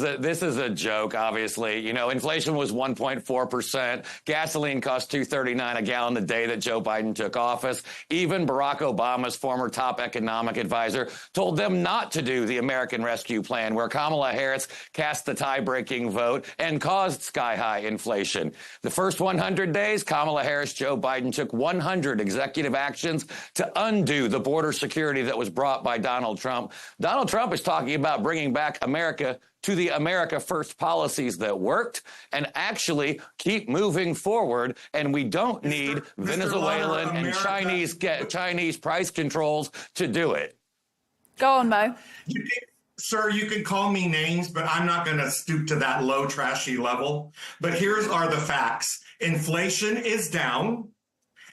is a joke, obviously. You know, inflation was 1.4%. Gasoline cost $2.39 a gallon the day that Joe Biden took office. Even Barack Obama's former top economic advisor told them not to do the American Rescue Plan, where Kamala Harris cast the tie-breaking vote and caused sky-high inflation. The first 100 days, Kamala Harris, Joe Biden took 100 executive actions to undo the border security that was brought by Donald Trump. Donald Trump is talking about bringing back America to the America First policies that worked and actually keep moving forward. And we don't need Venezuelan and Chinese price controls to do it. Go on, Mo. Sir, you can call me names, but I'm not going to stoop to that low, trashy level. But here are the facts. Inflation is down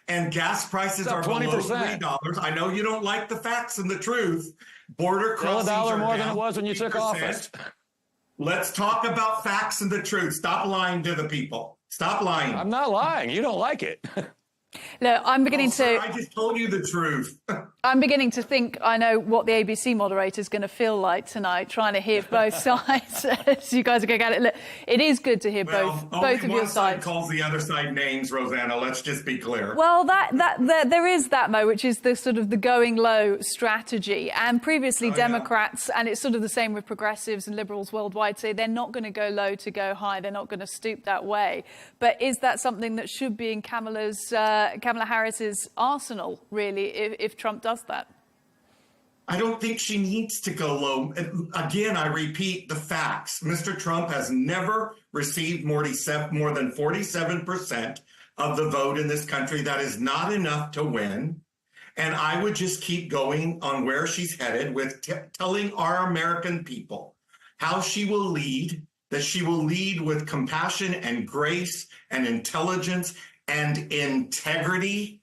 and gas prices are below $3. I know you don't like the facts and the truth, Border crossings Still $1 more are than down it was when you took 50%. office. Let's talk about facts and the truth. Stop lying to the people. Stop lying. I'm not lying. You don't like it. Look, I'm beginning Sir, I just told you the truth. I'm beginning to think I know what the ABC moderator is going to feel like tonight, trying to hear both sides as you guys are going at it. Look, it is good to hear both of your one side sides. calls the other side names, Rosanna. Let's just be clear. Well, there is that, Mo, which is the sort of the going low strategy. And previously Democrats, and it's sort of the same with progressives and liberals worldwide, say they're not going to go low to go high. They're not going to stoop that way. But is that something that should be in Kamala Harris's arsenal, really, if Trump does that? I don't think she needs to go low. Again, I repeat the facts. Mr. Trump has never received more than 47% of the vote in this country. That is not enough to win. And I would just keep going on where she's headed with telling our American people how she will lead, that she will lead with compassion and grace and intelligence and integrity.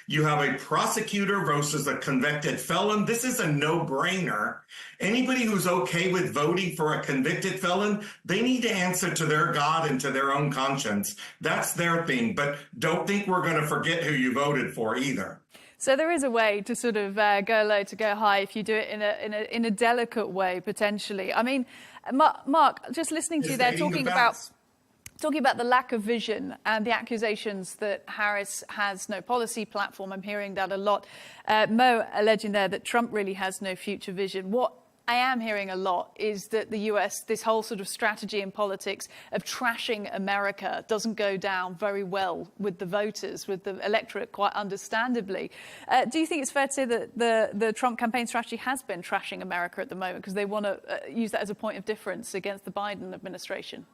You have a prosecutor versus a convicted felon. This is a no-brainer. Anybody who's okay with voting for a convicted felon, they need to answer to their God and to their own conscience. That's their thing. But don't think we're going to forget who you voted for either. So there is a way to sort of go low to go high if you do it in a delicate way, potentially. I mean, Mark, just listening to you there talking about the lack of vision and the accusations that Harris has no policy platform. I'm hearing that a lot. Mo alleging there that Trump really has no future vision. What I am hearing a lot is that the US, this whole sort of strategy in politics of trashing America doesn't go down very well with the voters, with the electorate, quite understandably. Do you think it's fair to say that the Trump campaign strategy has been trashing America at the moment because they want to use that as a point of difference against the Biden administration?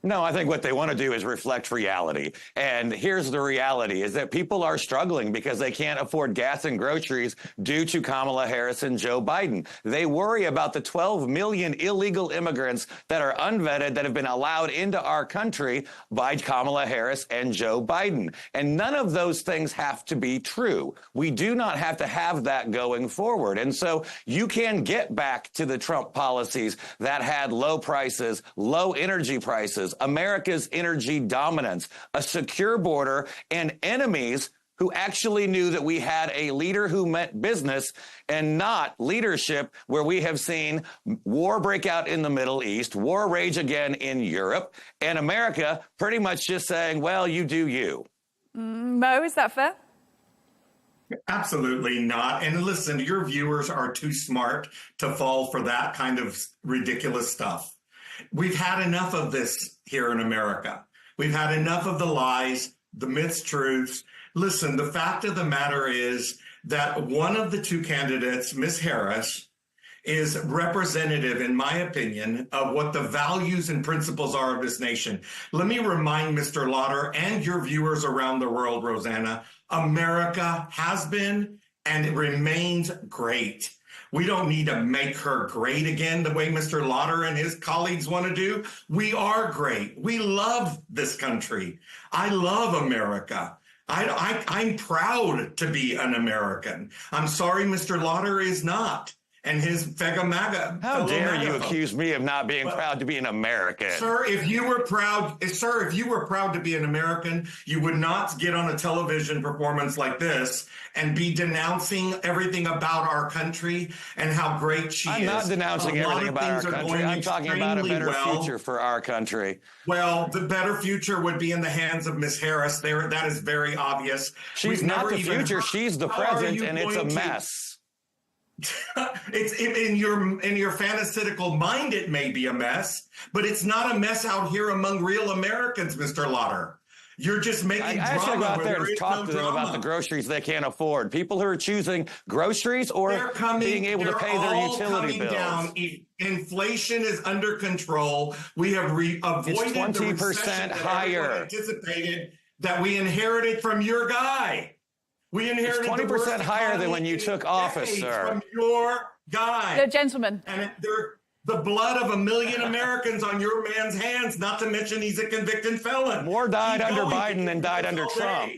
No, I think what they want to do is reflect reality. And here's the reality, is that people are struggling because they can't afford gas and groceries due to Kamala Harris and Joe Biden. They worry about the 12 million illegal immigrants that are unvetted that have been allowed into our country by Kamala Harris and Joe Biden. And none of those things have to be true. We do not have to have that going forward. And so you can get back to the Trump policies that had low prices, low energy prices, America's energy dominance, a secure border, and enemies who actually knew that we had a leader who meant business and not leadership where we have seen war break out in the Middle East, war rage again in Europe, and America pretty much just saying, well, you do you. Mo, is that fair? Absolutely not. And listen, your viewers are too smart to fall for that kind of ridiculous stuff. We've had enough of this here in America. We've had enough of the lies, the mistruths. Listen, the fact of the matter is that one of the two candidates, Ms. Harris, is representative, in my opinion, of what the values and principles are of this nation. Let me remind Mr. Lotter and your viewers around the world, Rosanna, America has been and it remains great. We don't need to make her great again the way Mr. Lotter and his colleagues want to do. We are great. We love this country. I love America. I'm proud to be an American. I'm sorry Mr. Lotter is not. And his Fega-MAGA. How dare you accuse me of not being proud to be an American? Sir, if you were proud to be an American, you would not get on a television performance like this and be denouncing everything about our country and how great she is. I'm not denouncing everything about our country. I'm talking about a better future for our country. Well, the better future would be in the hands of Ms. Harris. That is very obvious. She's not the future. She's the present, and it's a mess. It's in your fantastical mind, it may be a mess, but it's not a mess out here among real Americans, Mr. Lotter. You're just making drama. I should go out there and talk to them about the groceries they can't afford. People who are choosing groceries or being able to pay their utility bills. Inflation is under control. We have avoided the recession that everyone anticipated that we inherited from your guy. We inherited 20% higher than when you took office, sir. From your guy. The gentleman. And the blood of 1 million Americans on your man's hands, not to mention he's a convicted felon. More died under Biden than died under Trump.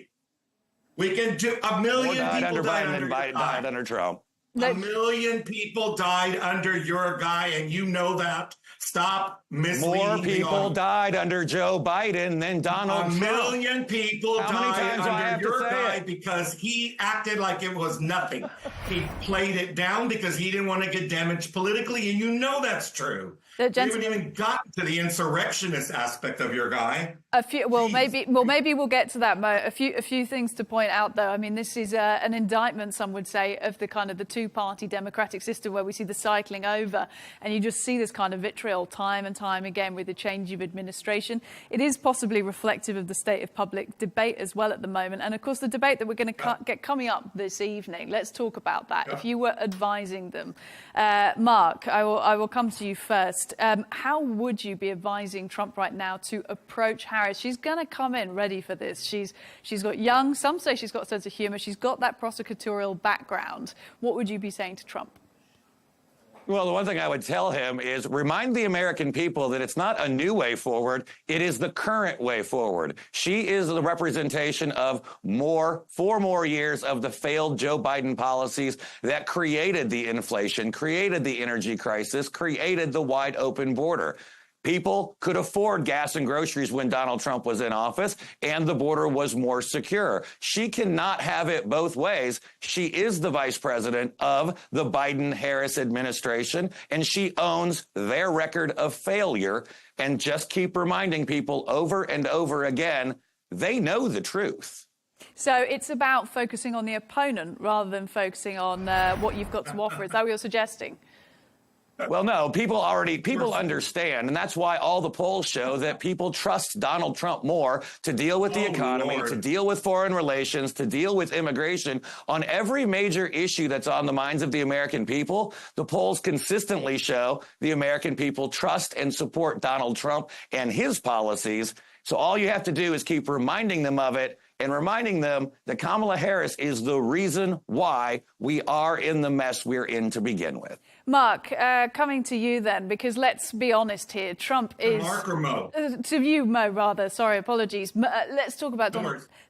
We can do 1 million people died under Biden than died under Trump. A million people died under your guy, and you know that. Stop misleading. More people died under Joe Biden than Donald Trump. A million people died under your guy because he acted like it was nothing. He played it down because he didn't want to get damaged politically, and you know that's true. We haven't even gotten to the insurrectionist aspect of your guy. Maybe we'll get to that, Mo. A few things to point out, though. I mean, this is an indictment, some would say, of the kind of the two-party democratic system where we see the cycling over, and you just see this kind of vitriol time and time again with the change of administration. It is possibly reflective of the state of public debate as well at the moment, and of course the debate that we're going to get coming up this evening. Let's talk about that. If you were advising them, Mark, I will come to you first. How would you be advising Trump right now to approach Harris? She's going to come in ready for this. She's got young. Some say she's got a sense of humor. She's got that prosecutorial background. What would you be saying to Trump? Well, the one thing I would tell him is remind the American people that it's not a new way forward. It is the current way forward. She is the representation of 4 more years of the failed Joe Biden policies that created the inflation, created the energy crisis, created the wide open border. People could afford gas and groceries when Donald Trump was in office, and the border was more secure. She cannot have it both ways. She is the vice president of the Biden-Harris administration, and she owns their record of failure. And just keep reminding people over and over again, they know the truth. So it's about focusing on the opponent rather than focusing on what you've got to offer. Is that what you're suggesting? Well, no, people understand, and that's why all the polls show that people trust Donald Trump more to deal with the economy, to deal with foreign relations, to deal with immigration. On every major issue that's on the minds of the American people, the polls consistently show the American people trust and support Donald Trump and his policies. So all you have to do is keep reminding them of it and reminding them that Kamala Harris is the reason why we are in the mess we're in to begin with. Mark, coming to you then, because let's be honest here, Trump is... Mark or Mo? To you, Mo, rather. Sorry, apologies. Let's talk about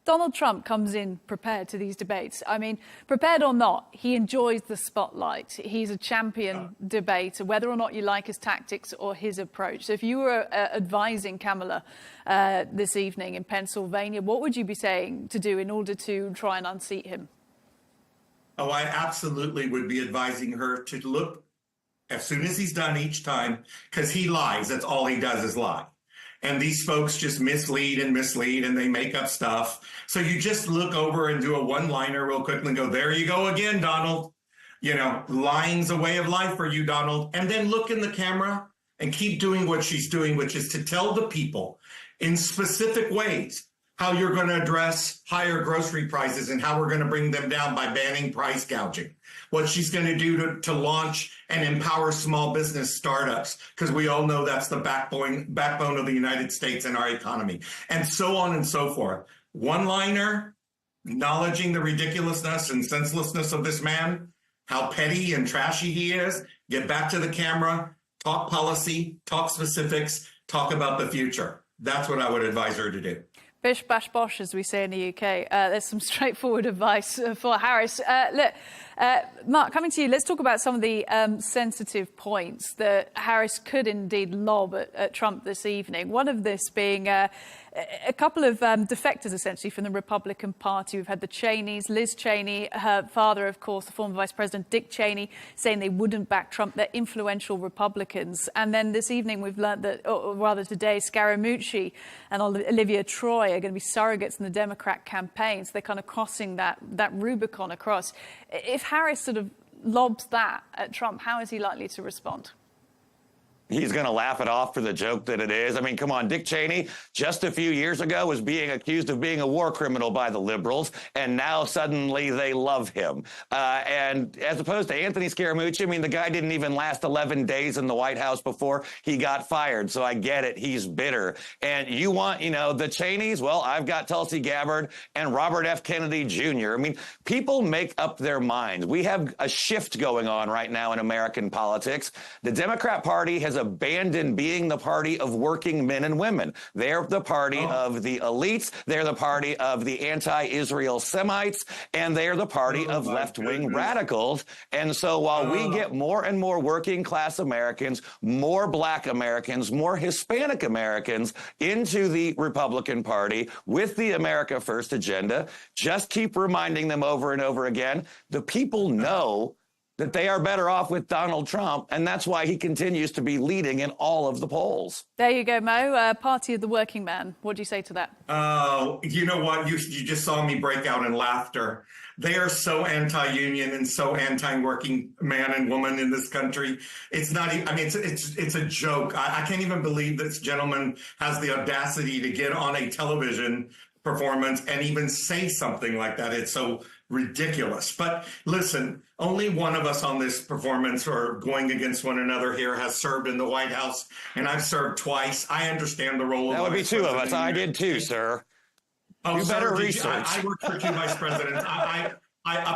Donald Trump comes in prepared to these debates. I mean, prepared or not, he enjoys the spotlight. He's a champion debater, whether or not you like his tactics or his approach. So if you were advising Kamala this evening in Pennsylvania, what would you be saying to do in order to try and unseat him? Oh, I absolutely would be advising her to look as soon as he's done each time, because he lies. That's all he does is lie. And these folks just mislead and they make up stuff. So you just look over and do a one-liner real quickly and go, there you go again, Donald. You know, lying's a way of life for you, Donald. And then look in the camera and keep doing what she's doing, which is to tell the people in specific ways how you're going to address higher grocery prices and how we're going to bring them down by banning price gouging. What she's going to do to launch and empower small business startups, because we all know that's the backbone of the United States and our economy, and so on and so forth. One-liner, acknowledging the ridiculousness and senselessness of this man, how petty and trashy he is, get back to the camera, talk policy, talk specifics, talk about the future. That's what I would advise her to do. Bish, bash, bosh, as we say in the UK. There's some straightforward advice for Harris. Look, Mark, coming to you, let's talk about some of the sensitive points that Harris could indeed lob at Trump this evening. One of this being a couple of defectors, essentially, from the Republican Party. We've had the Cheneys, Liz Cheney, her father, of course, the former Vice President Dick Cheney, saying they wouldn't back Trump. They're influential Republicans. And then this evening we've learned that, or rather today, Scaramucci and Olivia Troy are going to be surrogates in the Democrat campaign. So they're kind of crossing that Rubicon across. If Harris sort of lobs that at Trump, how is he likely to respond? He's going to laugh it off for the joke that it is. I mean, come on, Dick Cheney, just a few years ago, was being accused of being a war criminal by the liberals, and now suddenly they love him. And as opposed to Anthony Scaramucci, I mean, the guy didn't even last 11 days in the White House before he got fired, so I get it. He's bitter. And you want, you know, the Cheneys? Well, I've got Tulsi Gabbard and Robert F. Kennedy Jr. I mean, people make up their minds. We have a shift going on right now in American politics. The Democrat Party has abandoned being the party of working men and women. They're the party of the elites. They're the party of the anti-Israel Semites, and they're the party of left-wing radicals. And so while we get more and more working class Americans, more black Americans, more Hispanic Americans into the Republican Party with the America First agenda, just keep reminding them over and over again, the people know that they are better off with Donald Trump, and that's why he continues to be leading in all of the polls. There you go, Mo. Party of the working man. What do you say to that? Oh, you know what? You just saw me break out in laughter. They are so anti-union and so anti-working man and woman in this country. It's not. I mean, it's a joke. I can't even believe this gentleman has the audacity to get on a television performance and even say something like that. It's so ridiculous. But listen, only one of us on this performance or going against one another here has served in the White House, and I've served twice. I understand the role of that would be two of us. I did too, sir. Oh, you better research. I worked for two vice presidents. I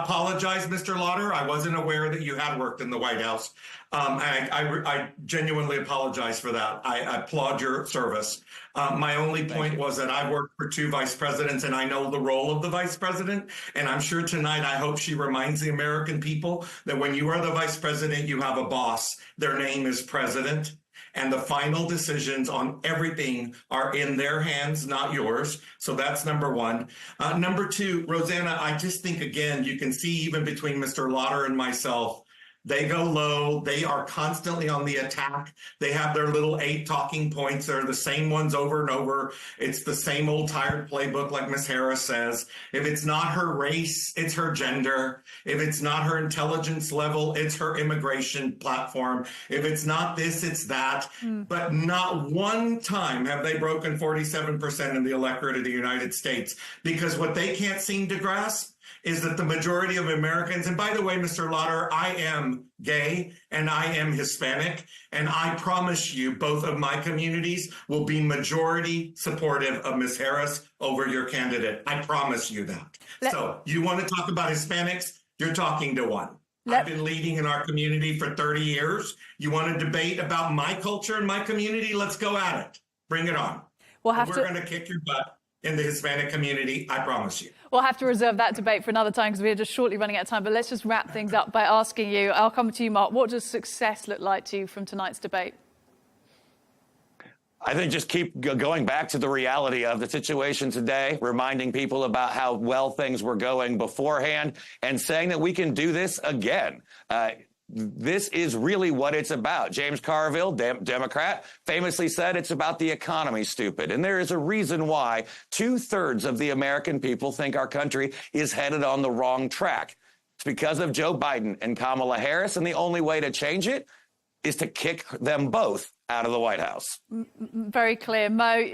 apologize, Mr. Lotter. I wasn't aware that you had worked in the White House. I genuinely apologize for that. I applaud your service. My only point was that I worked for two vice presidents and I know the role of the vice president. And I'm sure tonight, I hope she reminds the American people that when you are the vice president, you have a boss. Their name is president. And the final decisions on everything are in their hands, not yours. So that's number one. Number two, Rosanna, I just think, again, you can see even between Mr. Lotter and myself, they go low. They are constantly on the attack. They have their little 8 talking points. They're the same ones over and over. It's the same old tired playbook, like Ms. Harris says. If it's not her race, it's her gender. If it's not her intelligence level, it's her immigration platform. If it's not this, it's that. But not one time have they broken 47% in the electorate of the United States, because what they can't seem to grasp is that the majority of Americans, and by the way, Mr. Lotter, I am gay and I am Hispanic, and I promise you both of my communities will be majority supportive of Ms. Harris over your candidate. I promise you that. So you want to talk about Hispanics? You're talking to one. I've been leading in our community for 30 years. You want to debate about my culture and my community? Let's go at it. Bring it on. We're going to kick your butt in the Hispanic community, I promise you. We'll have to reserve that debate for another time because we're just shortly running out of time. But let's just wrap things up by asking you, I'll come to you, Mark, what does success look like to you from tonight's debate? I think just keep going back to the reality of the situation today, reminding people about how well things were going beforehand and saying that we can do this again. This is really what it's about. James Carville, Democrat, famously said it's about the economy, stupid. And there is a reason why 2/3 of the American people think our country is headed on the wrong track. It's because of Joe Biden and Kamala Harris, and the only way to change it is to kick them both out of the White House. Very clear. Mo,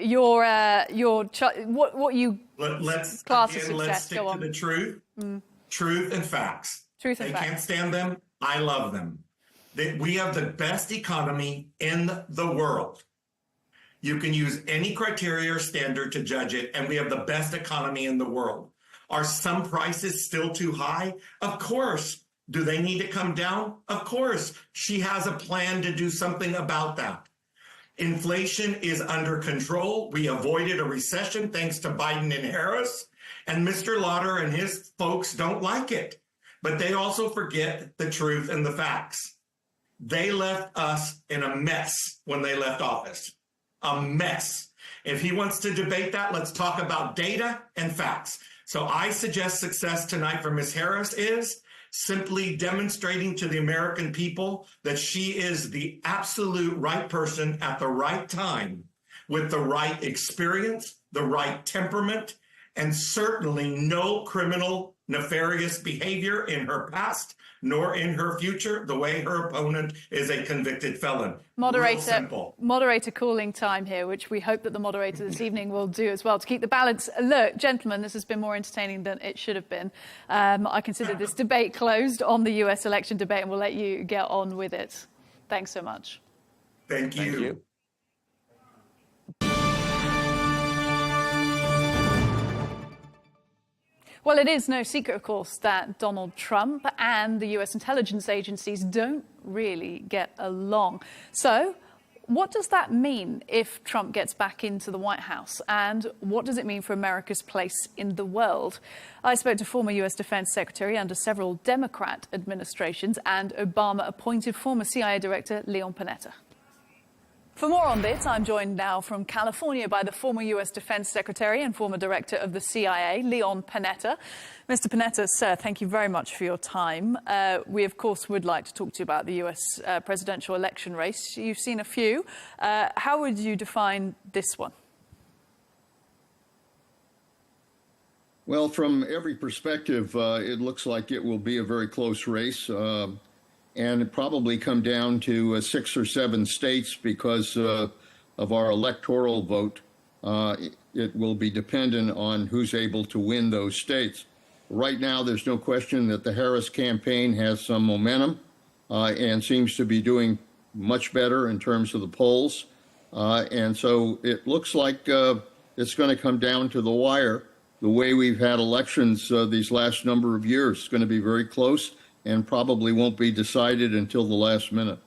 what you let's class as again, success. let's stick to the truth, truth and facts. Truth and they facts. Can't stand them. I love them. We have the best economy in the world. You can use any criteria or standard to judge it, and we have the best economy in the world. Are some prices still too high? Of course. Do they need to come down? Of course. She has a plan to do something about that. Inflation is under control. We avoided a recession thanks to Biden and Harris. And Mr. Lotter and his folks don't like it. But they also forget the truth and the facts. They left us in a mess when they left office. A mess. If he wants to debate that, let's talk about data and facts. So I suggest success tonight for Ms. Harris is simply demonstrating to the American people that she is the absolute right person at the right time with the right experience, the right temperament, and certainly no criminal nefarious behavior in her past, nor in her future, the way her opponent is a convicted felon. Moderator calling time here, which we hope that the moderator this evening will do as well to keep the balance. Look, gentlemen, this has been more entertaining than it should have been. I consider this debate closed on the US election debate, and we'll let you get on with it. Thanks so much. Thank you. Thank you. Well, it is no secret, of course, that Donald Trump and the US intelligence agencies don't really get along. So what does that mean if Trump gets back into the White House? And what does it mean for America's place in the world? I spoke to former U.S. Defense Secretary under several Democrat administrations and Obama-appointed former CIA Director Leon Panetta. For more on this, I'm joined now from California by the former U.S. Defense Secretary and former Director of the CIA, Leon Panetta. Mr. Panetta, sir, thank you very much for your time. We, of course, would like to talk to you about the U.S. presidential election race. You've seen a few. How would you define this one? Well, from every perspective, it looks like it will be a very close race. And it probably come down to 6 or 7 states because of our electoral vote. It will be dependent on who's able to win those states. Right now, there's no question that the Harris campaign has some momentum and seems to be doing much better in terms of the polls. And so it looks like it's going to come down to the wire. The way we've had elections these last number of years, it's going to be very close and probably won't be decided until the last minute.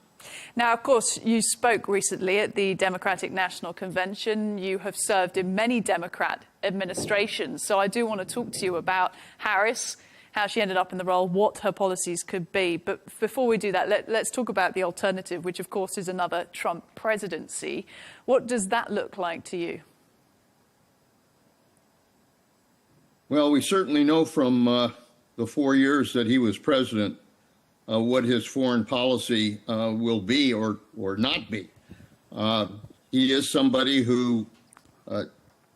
Now, of course, you spoke recently at the Democratic National Convention. You have served in many Democrat administrations. So I do want to talk to you about Harris, how she ended up in the role, what her policies could be. But before we do that, let's talk about the alternative, which, of course, is another Trump presidency. What does that look like to you? Well, we certainly know from the 4 years that he was president, what his foreign policy will be or not be. He is somebody who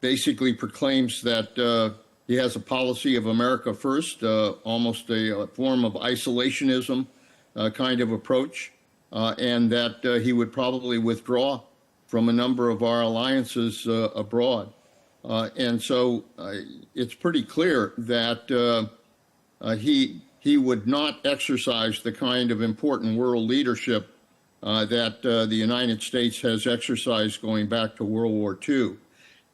basically proclaims that he has a policy of America first, almost a form of isolationism kind of approach, and that he would probably withdraw from a number of our alliances abroad. And so it's pretty clear that he would not exercise the kind of important world leadership that the United States has exercised going back to World War II.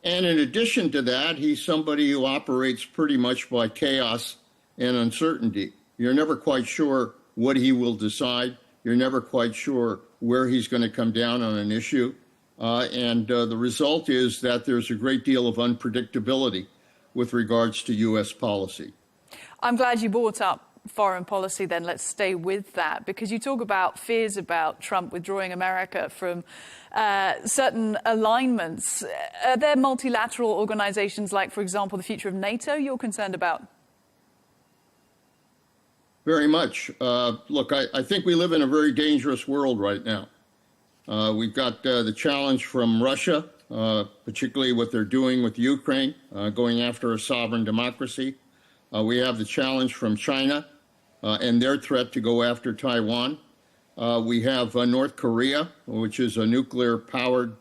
And in addition to that, he's somebody who operates pretty much by chaos and uncertainty. You're never quite sure what he will decide. You're never quite sure where he's going to come down on an issue. And the result is that there's a great deal of unpredictability with regards to U.S. policy. I'm glad you brought up foreign policy then. Let's stay with that, because you talk about fears about Trump withdrawing America from certain alignments. Are there multilateral organizations like, for example, the future of NATO you're concerned about? Very much. Look, I think we live in a very dangerous world right now. We've got the challenge from Russia, particularly what they're doing with Ukraine, going after a sovereign democracy. We have the challenge from China and their threat to go after Taiwan. We have North Korea, which is a nuclear-powered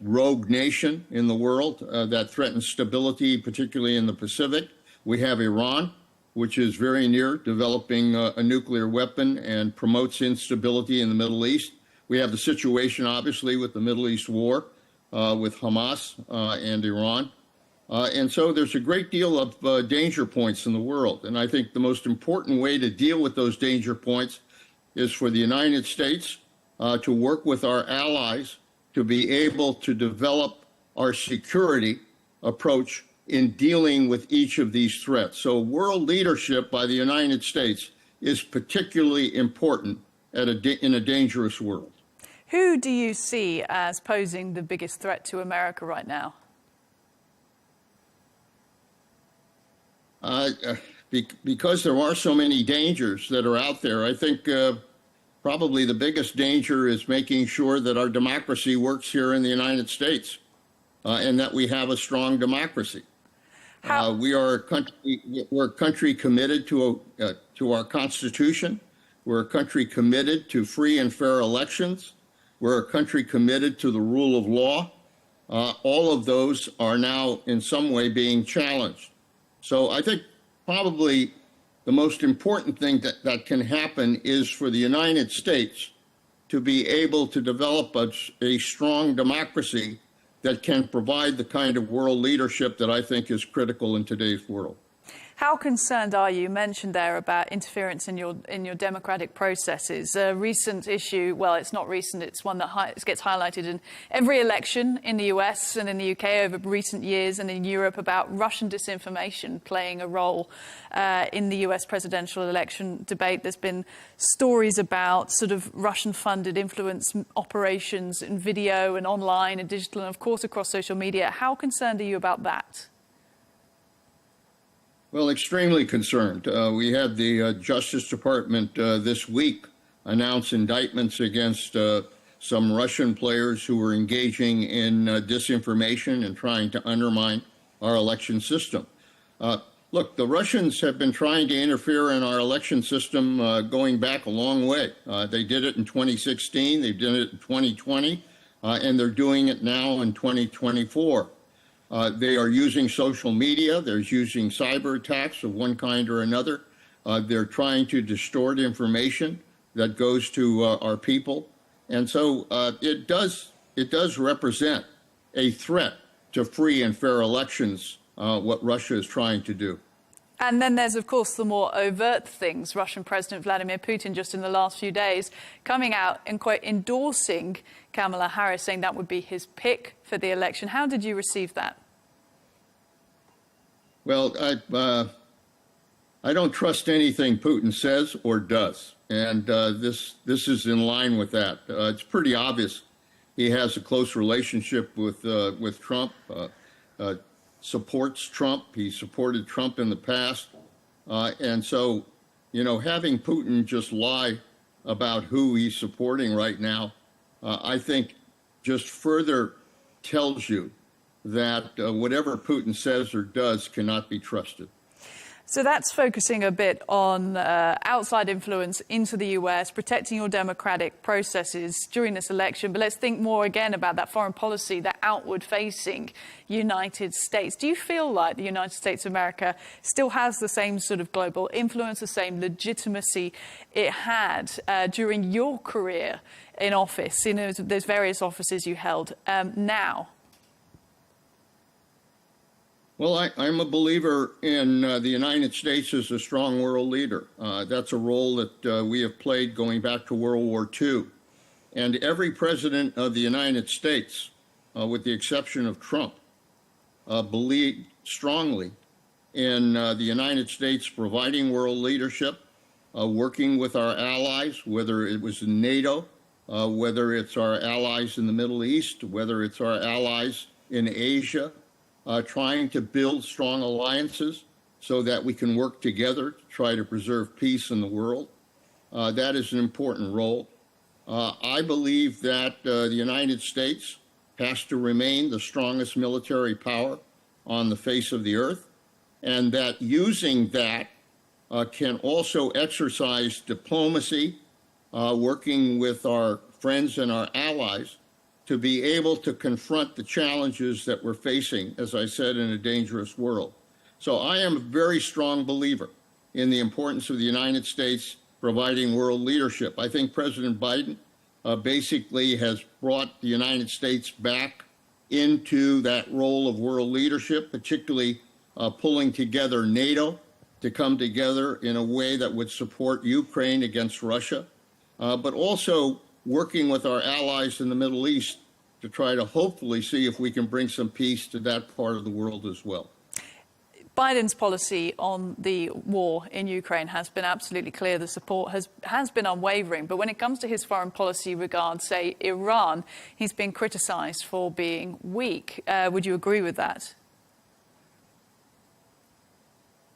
rogue nation in the world that threatens stability, particularly in the Pacific. We have Iran, which is very near developing a nuclear weapon and promotes instability in the Middle East. We have the situation, obviously, with the Middle East war with Hamas and Iran. And so there's a great deal of danger points in the world. And I think the most important way to deal with those danger points is for the United States to work with our allies to be able to develop our security approach in dealing with each of these threats. So world leadership by the United States is particularly important in a dangerous world. Who do you see as posing the biggest threat to America right now? Because there are so many dangers that are out there, I think probably the biggest danger is making sure that our democracy works here in the United States and that we have a strong democracy. We're a country committed to our Constitution. We're a country committed to free and fair elections. We're a country committed to the rule of law. All of those are now in some way being challenged. So I think probably the most important thing that can happen is for the United States to be able to develop a strong democracy that can provide the kind of world leadership that I think is critical in today's world. How concerned are you? You mentioned there about interference in your democratic processes. A recent issue, well, it's not recent, it's one that gets highlighted in every election in the US and in the UK over recent years, and in Europe, about Russian disinformation playing a role in the US presidential election debate. There's been stories about sort of Russian-funded influence operations in video and online and digital, and of course across social media. How concerned are you about that? Well, extremely concerned. We had the Justice Department this week announce indictments against some Russian players who were engaging in disinformation and trying to undermine our election system. Look, the Russians have been trying to interfere in our election system going back a long way. They did it in 2016, they did it in 2020, and they're doing it now in 2024. They are using social media. They're using cyber attacks of one kind or another. They're trying to distort information that goes to our people. And so it does represent a threat to free and fair elections, what Russia is trying to do. And then there's, of course, the more overt things. Russian President Vladimir Putin, just in the last few days, coming out and quite endorsing Kamala Harris, saying that would be his pick for the election. How did you receive that? Well, I don't trust anything Putin says or does, and this is in line with that. It's pretty obvious he has a close relationship with Trump, supports Trump. He supported Trump in the past, and so, you know, having Putin just lie about who he's supporting right now, I think just further tells you that whatever Putin says or does cannot be trusted. So that's focusing a bit on outside influence into the US, protecting your democratic processes during this election. But let's think more again about that foreign policy, that outward-facing United States. Do you feel like the United States of America still has the same sort of global influence, the same legitimacy it had during your career in office? You know, there's various offices you held now. Well, I'm a believer in the United States as a strong world leader. That's a role that we have played going back to World War II. And every president of the United States, with the exception of Trump, believed strongly in the United States providing world leadership, working with our allies, whether it was in NATO, whether it's our allies in the Middle East, whether it's our allies in Asia, trying to build strong alliances so that we can work together to try to preserve peace in the world. That is an important role. I believe that the United States has to remain the strongest military power on the face of the earth, and that using that can also exercise diplomacy, working with our friends and our allies to be able to confront the challenges that we're facing, as I said, in a dangerous world. So I am a very strong believer in the importance of the United States providing world leadership. I think President Biden basically has brought the United States back into that role of world leadership, particularly pulling together NATO to come together in a way that would support Ukraine against Russia, but also working with our allies in the Middle East to try to hopefully see if we can bring some peace to that part of the world as well. Biden's policy on the war in Ukraine has been absolutely clear. The support has been unwavering. But when it comes to his foreign policy regarding, say, Iran, he's been criticized for being weak. Would you agree with that?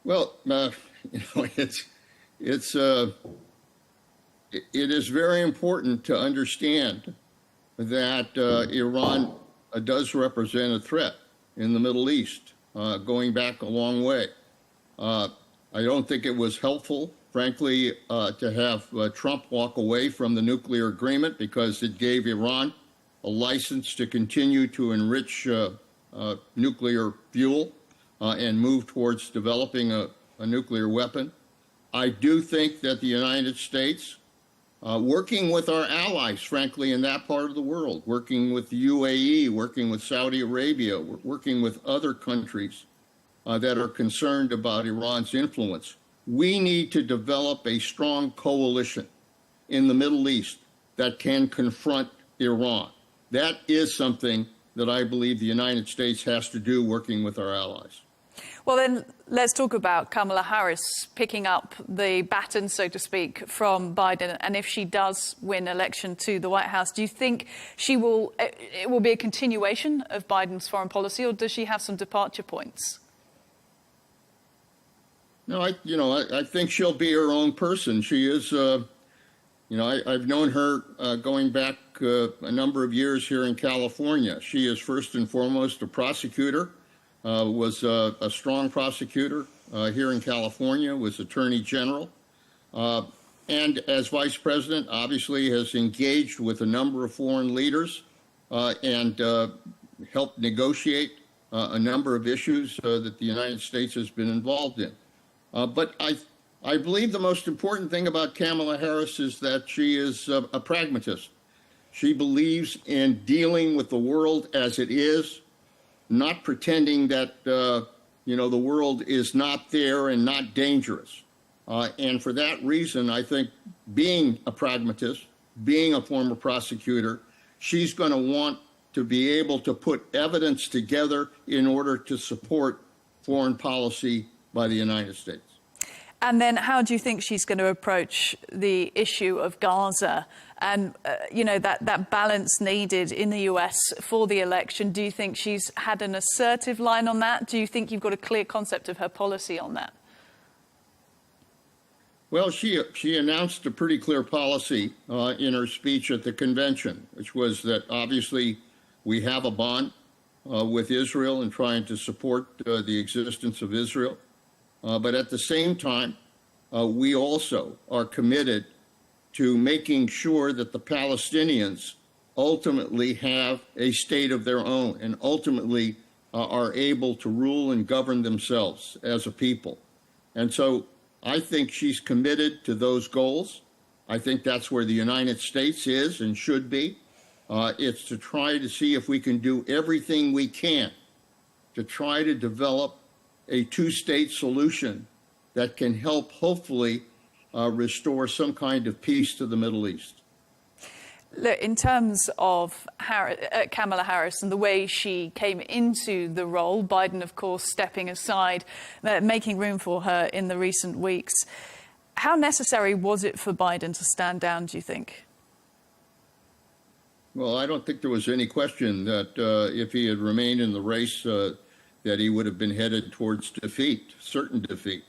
Well, you know, it is very important to understand that Iran does represent a threat in the Middle East, going back a long way. I don't think it was helpful, frankly, to have Trump walk away from the nuclear agreement because it gave Iran a license to continue to enrich nuclear fuel and move towards developing a nuclear weapon. I do think that the United States, working with our allies, frankly, in that part of the world, working with the UAE, working with Saudi Arabia, working with other countries, that are concerned about Iran's influence. We need to develop a strong coalition in the Middle East that can confront Iran. That is something that I believe the United States has to do, working with our allies. Well, then let's talk about Kamala Harris picking up the baton, so to speak, from Biden. And if she does win election to the White House, do you think it will be a continuation of Biden's foreign policy, or does she have some departure points? No, I think she'll be her own person. She is, I've known her going back a number of years here in California. She is first and foremost a prosecutor, was a strong prosecutor here in California, was Attorney General, and as Vice President, obviously has engaged with a number of foreign leaders and helped negotiate a number of issues that the United States has been involved in. But I believe the most important thing about Kamala Harris is that she is a pragmatist. She believes in dealing with the world as it is, not pretending that, the world is not there and not dangerous. And for that reason, I think being a pragmatist, being a former prosecutor, she's going to want to be able to put evidence together in order to support foreign policy by the United States. And then how do you think she's going to approach the issue of Gaza and, that balance needed in the US for the election? Do you think she's had an assertive line on that? Do you think you've got a clear concept of her policy on that? Well, she announced a pretty clear policy in her speech at the convention, which was that obviously we have a bond with Israel and trying to support the existence of Israel. But at the same time, we also are committed to making sure that the Palestinians ultimately have a state of their own and ultimately are able to rule and govern themselves as a people. And so I think she's committed to those goals. I think that's where the United States is and should be. It's to try to see if we can do everything we can to try to develop a two-state solution that can help, hopefully, restore some kind of peace to the Middle East. Look, in terms of Kamala Harris and the way she came into the role, Biden, of course, stepping aside, making room for her in the recent weeks, how necessary was it for Biden to stand down, do you think? Well, I don't think there was any question that if he had remained in the race, that he would have been headed towards defeat, certain defeat.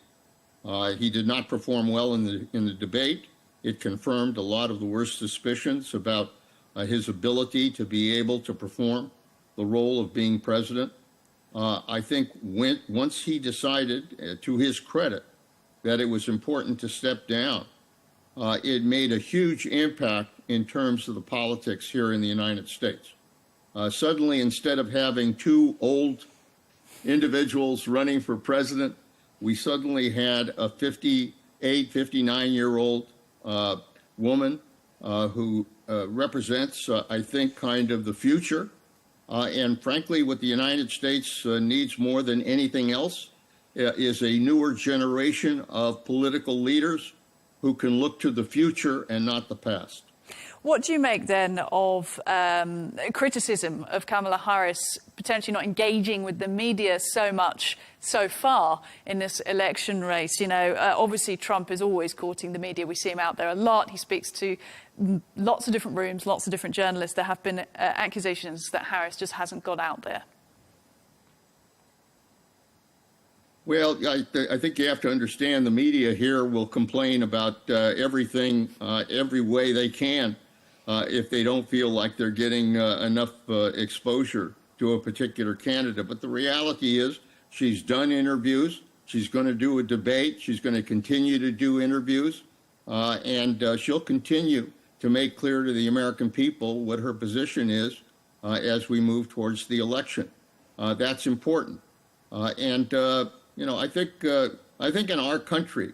He did not perform well in the debate. It confirmed a lot of the worst suspicions about his ability to be able to perform the role of being president. I think once he decided, to his credit, that it was important to step down, it made a huge impact in terms of the politics here in the United States. Suddenly, instead of having two old individuals running for president, we suddenly had a 58, 59-year-old woman who represents, I think, kind of the future. And frankly, what the United States needs more than anything else is a newer generation of political leaders who can look to the future and not the past. What do you make then of criticism of Kamala Harris potentially not engaging with the media so much so far in this election race? Obviously Trump is always courting the media. We see him out there a lot. He speaks to lots of different rooms, lots of different journalists. There have been accusations that Harris just hasn't got out there. Well, I think you have to understand the media here will complain about everything, every way they can, if they don't feel like they're getting enough exposure to a particular candidate. But the reality is she's done interviews. She's going to do a debate. She's going to continue to do interviews. And she'll continue to make clear to the American people what her position is as we move towards the election. That's important. I think in our country,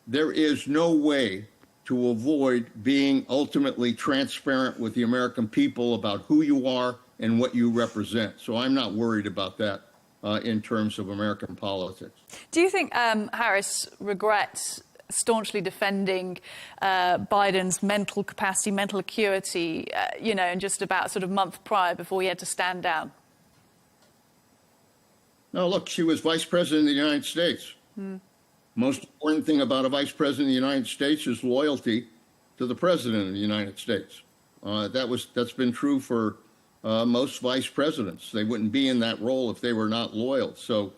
there is no way to avoid being ultimately transparent with the American people about who you are and what you represent. So I'm not worried about that. in terms of American politics. Do you think Harris regrets staunchly defending Biden's mental capacity, mental acuity, in just about sort of a month prior before he had to stand down? No, look, she was vice president of the United States. Most important thing about a vice president of the United States is loyalty to the president of the United States. That's been true for most vice presidents. They wouldn't be in that role if they were not loyal. So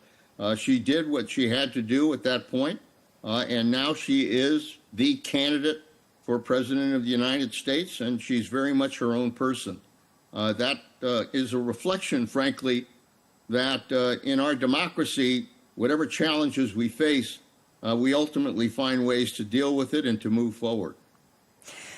she did what she had to do at that point, and now she is the candidate for president of the United States, and she's very much her own person. That is a reflection, frankly, that in our democracy, whatever challenges we face, we ultimately find ways to deal with it and to move forward.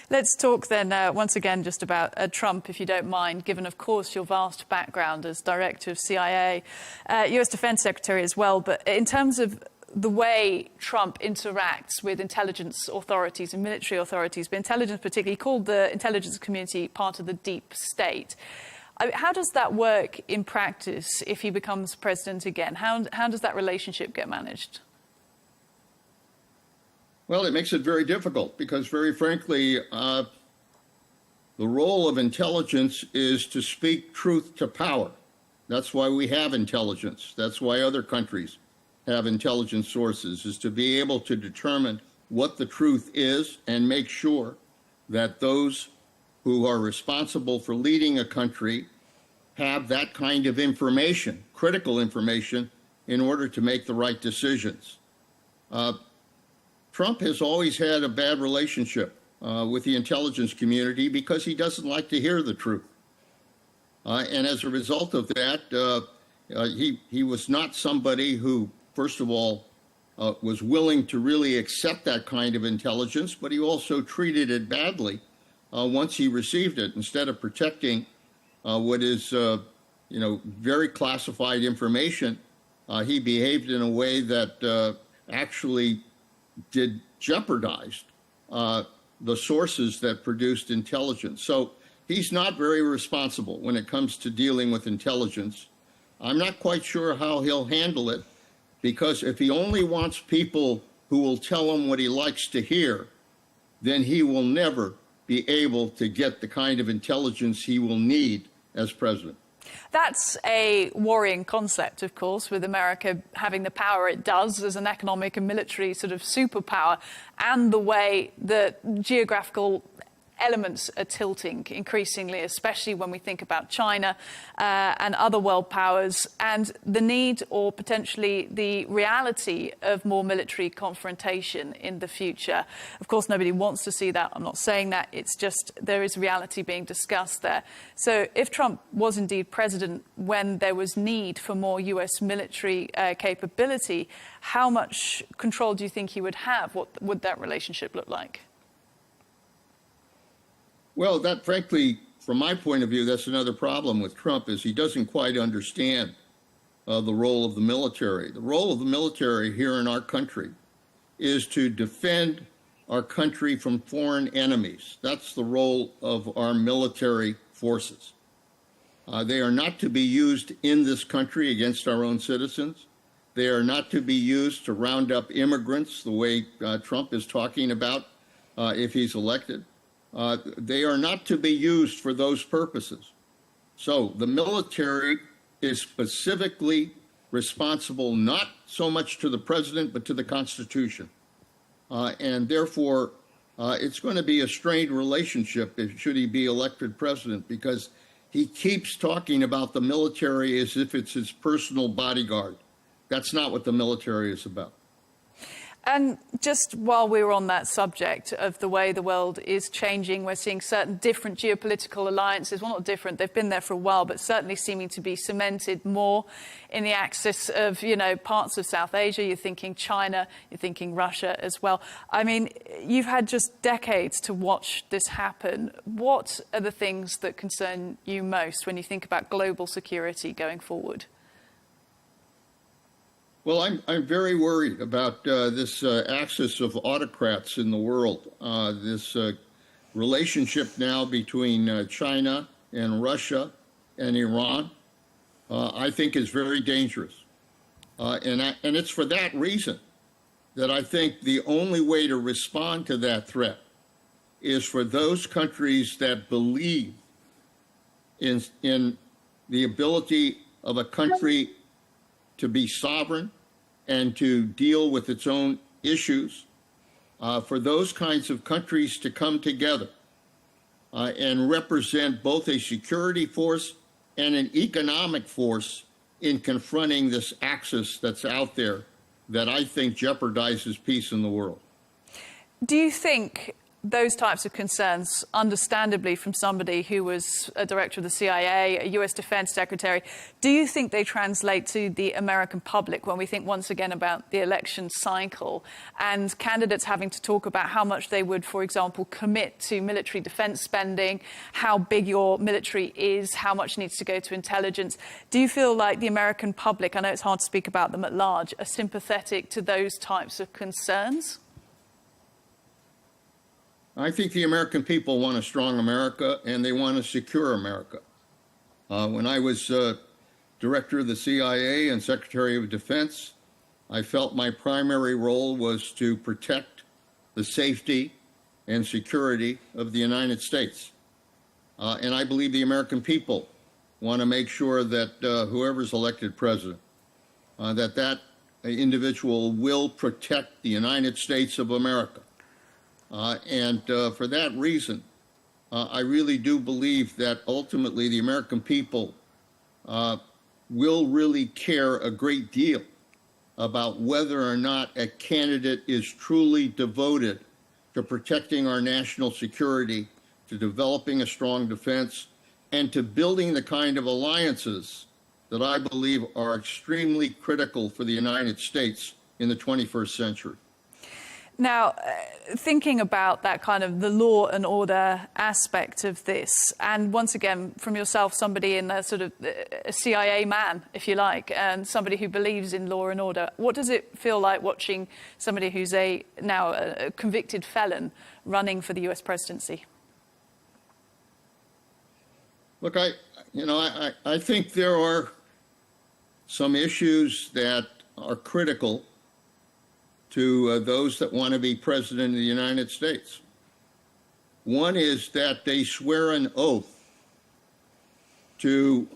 Let's talk then once again just about Trump, if you don't mind, given, of course, your vast background as director of CIA, US Defense Secretary as well. But in terms of the way Trump interacts with intelligence authorities and military authorities, but intelligence particularly, called the intelligence community part of the deep state. How does that work in practice if he becomes president again? How does that relationship get managed? Well, it makes it very difficult because, very frankly, the role of intelligence is to speak truth to power. That's why we have intelligence. That's why other countries have intelligence sources, is to be able to determine what the truth is and make sure that those who are responsible for leading a country have that kind of information, critical information, in order to make the right decisions. Trump has always had a bad relationship with the intelligence community because he doesn't like to hear the truth. And as a result of that, he was not somebody who, first of all, was willing to really accept that kind of intelligence, but he also treated it badly once he received it. Instead of protecting what is, very classified information, he behaved in a way that actually jeopardized the sources that produced intelligence. So he's not very responsible when it comes to dealing with intelligence. I'm not quite sure how he'll handle it, because if he only wants people who will tell him what he likes to hear, then he will never be able to get the kind of intelligence he will need as president. That's a worrying concept, of course, with America having the power it does as an economic and military sort of superpower, and the way that geographical elements are tilting increasingly, especially when we think about China and other world powers, and the need or potentially the reality of more military confrontation in the future. Of course, nobody wants to see that. I'm not saying that. It's just there is reality being discussed there. So if Trump was indeed president when there was need for more US military capability, how much control do you think he would have? What would that relationship look like? Well, that, frankly, from my point of view, that's another problem with Trump, is he doesn't quite understand the role of the military. The role of the military here in our country is to defend our country from foreign enemies. That's the role of our military forces. They are not to be used in this country against our own citizens. They are not to be used to round up immigrants the way Trump is talking about if he's elected. They are not to be used for those purposes. So the military is specifically responsible not so much to the president, but to the Constitution. And therefore, it's going to be a strained relationship should he be elected president, because he keeps talking about the military as if it's his personal bodyguard. That's not what the military is about. And just while we were on that subject of the way the world is changing, we're seeing certain different geopolitical alliances. Well, not different, they've been there for a while, but certainly seeming to be cemented more in the axis of, parts of South Asia. You're thinking China, you're thinking Russia as well. I mean, you've had just decades to watch this happen. What are the things that concern you most when you think about global security going forward? Well, I'm very worried about this axis of autocrats in the world, this relationship now between China and Russia and Iran, I think is very dangerous. And it's for that reason that I think the only way to respond to that threat is for those countries that believe in the ability of a country to be sovereign and to deal with its own issues, for those kinds of countries to come together and represent both a security force and an economic force in confronting this axis that's out there that I think jeopardizes peace in the world. Do you think those types of concerns, understandably from somebody who was a director of the CIA, a US Defense Secretary, do you think they translate to the American public when we think once again about the election cycle and candidates having to talk about how much they would, for example, commit to military defense spending, how big your military is, how much needs to go to intelligence? Do you feel like the American public, I know it's hard to speak about them at large, are sympathetic to those types of concerns? I think the American people want a strong America, and they want a secure America. When I was director of the CIA and Secretary of Defense, I felt my primary role was to protect the safety and security of the United States. And I believe the American people want to make sure that whoever's elected president, that individual will protect the United States of America. And for that reason, I really do believe that ultimately the American people will really care a great deal about whether or not a candidate is truly devoted to protecting our national security, to developing a strong defense, and to building the kind of alliances that I believe are extremely critical for the United States in the 21st century. Now, thinking about that kind of the law and order aspect of this, and once again, from yourself, somebody in a sort of a CIA man, if you like, and somebody who believes in law and order, what does it feel like watching somebody who's now a convicted felon running for the US presidency? Look, I think there are some issues that are critical to those that want to be president of the United States. One is that they swear an oath to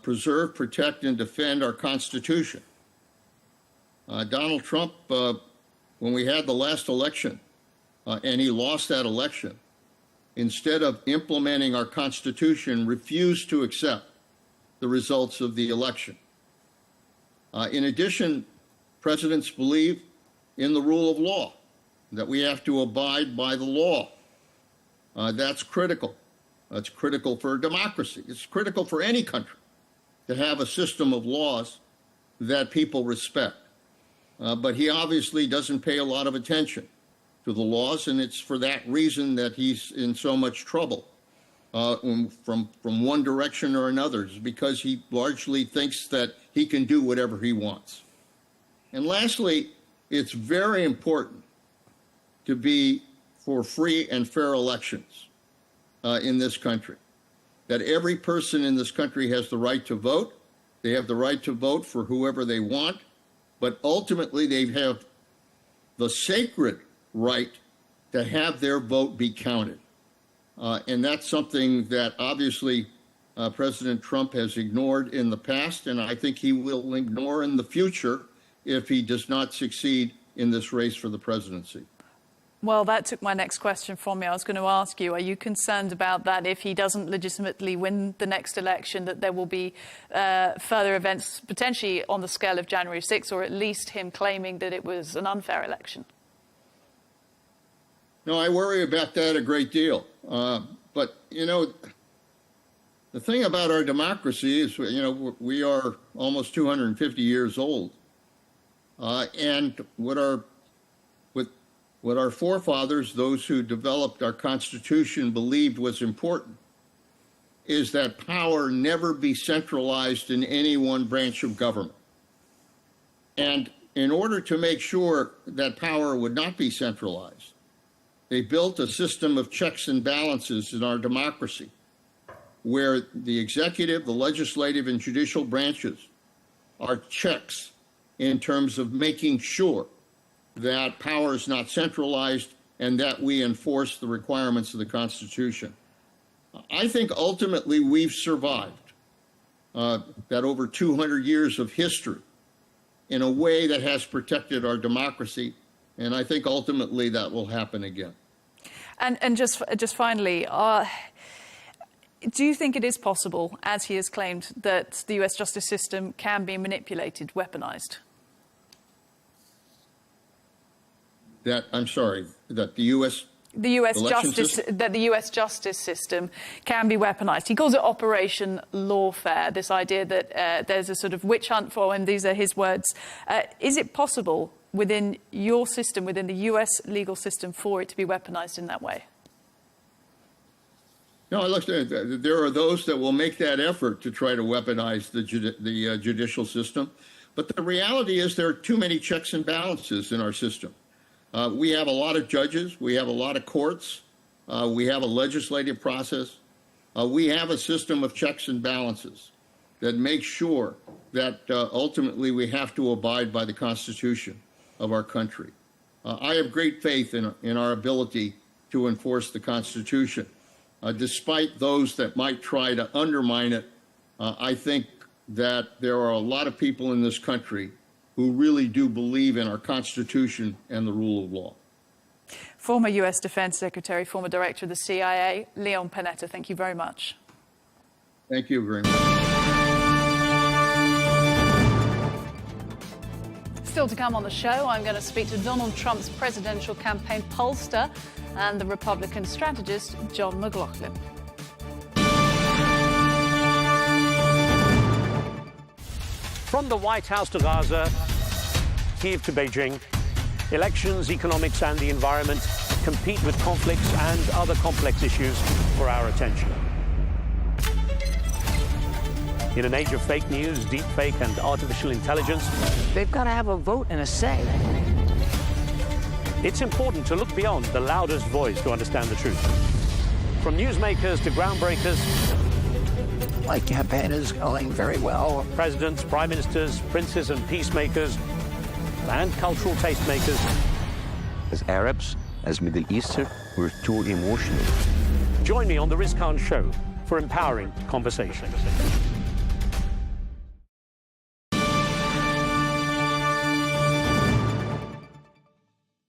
preserve, protect, and defend our Constitution. Donald Trump, when we had the last election, and he lost that election, instead of implementing our Constitution, refused to accept the results of the election. In addition, presidents believe in the rule of law, that we have to abide by the law. That's critical. That's critical for democracy. It's critical for any country to have a system of laws that people respect. But he obviously doesn't pay a lot of attention to the laws, and it's for that reason that he's in so much trouble from one direction or another, is because he largely thinks that he can do whatever he wants. And lastly, it's very important to be for free and fair elections in this country, that every person in this country has the right to vote. They have the right to vote for whoever they want, but ultimately they have the sacred right to have their vote be counted. And that's something that obviously President Trump has ignored in the past, and I think he will ignore in the future if he does not succeed in this race for the presidency. Well, that took my next question from me. I was going to ask you, are you concerned about that if he doesn't legitimately win the next election, that there will be further events potentially on the scale of January 6th, or at least him claiming that it was an unfair election? No, I worry about that a great deal. But, the thing about our democracy is, we are almost 250 years old. And what our forefathers, those who developed our Constitution, believed was important is that power never be centralized in any one branch of government. And in order to make sure that power would not be centralized, they built a system of checks and balances in our democracy where the executive, the legislative, and judicial branches are checks in terms of making sure that power is not centralized and that we enforce the requirements of the Constitution. I think ultimately we've survived that over 200 years of history in a way that has protected our democracy, and I think ultimately that will happen again. And just finally, do you think it is possible, as he has claimed, that the US justice system can be manipulated, weaponized? That, I'm sorry, that the US justice system can be weaponized. He calls it Operation Lawfare, this idea that there's a sort of witch hunt for him. These are his words. Is it possible within your system, within the US legal system, for it to be weaponized in that way? No, look, there are those that will make that effort to try to weaponize the judicial system. But the reality is there are too many checks and balances in our system. We have a lot of judges. We have a lot of courts. We have a legislative process. We have a system of checks and balances that make sure that ultimately we have to abide by the Constitution of our country. I have great faith in our ability to enforce the Constitution. Despite those that might try to undermine it, I think that there are a lot of people in this country who really do believe in our Constitution and the rule of law. Former US Defense Secretary, former Director of the CIA, Leon Panetta, thank you very much. Thank you very much. Still to come on the show, I'm going to speak to Donald Trump's presidential campaign pollster and the Republican strategist, John McLaughlin. From the White House to Gaza, Kiev to Beijing, elections, economics and the environment compete with conflicts and other complex issues for our attention. In an age of fake news, deepfake and artificial intelligence, they've got to have a vote and a say. It's important to look beyond the loudest voice to understand the truth. From newsmakers to groundbreakers, My campaign is going very well. Presidents, prime ministers, princes and peacemakers, and cultural tastemakers. As Arabs, as Middle Eastern, we're too emotional. Join me on The Riz Khan Show for empowering conversation.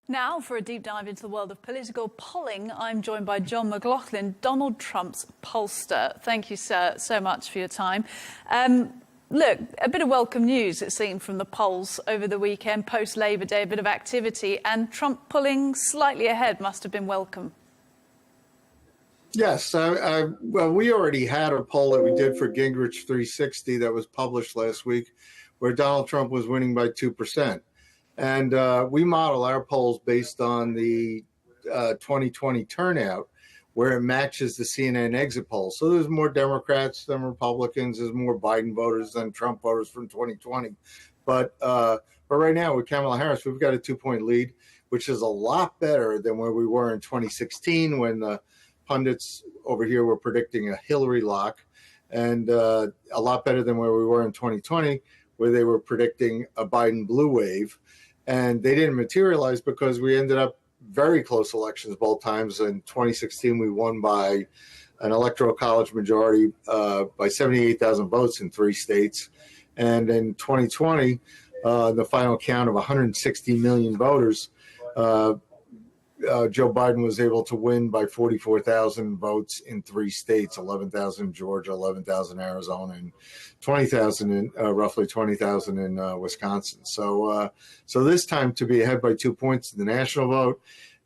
Now, for a deep dive into the world of political polling, I'm joined by John McLaughlin, Donald Trump's pollster. Thank you, sir, so much for your time. Look, a bit of welcome news, it seemed, from the polls over the weekend, post-Labor Day, a bit of activity, and Trump pulling slightly ahead must have been welcome. Yes. Well, we already had a poll that we did for Gingrich 360 that was published last week, where Donald Trump was winning by 2%. And we model our polls based on the 2020 turnout, where it matches the CNN exit poll. So there's more Democrats than Republicans. There's more Biden voters than Trump voters from 2020. But right now with Kamala Harris, we've got a 2-point lead, which is a lot better than where we were in 2016 when the pundits over here were predicting a Hillary lock, and a lot better than where we were in 2020, where they were predicting a Biden blue wave. And they didn't materialize because we ended up very close elections both times. In 2016, we won by an electoral college majority by 78,000 votes in 3 states. And in 2020, the final count of 160 million voters, Joe Biden was able to win by 44,000 votes in 3 states, 11,000 in Georgia, 11,000 in Arizona, and 20,000 in roughly 20,000 in Wisconsin. So this time to be ahead by 2 points in the national vote,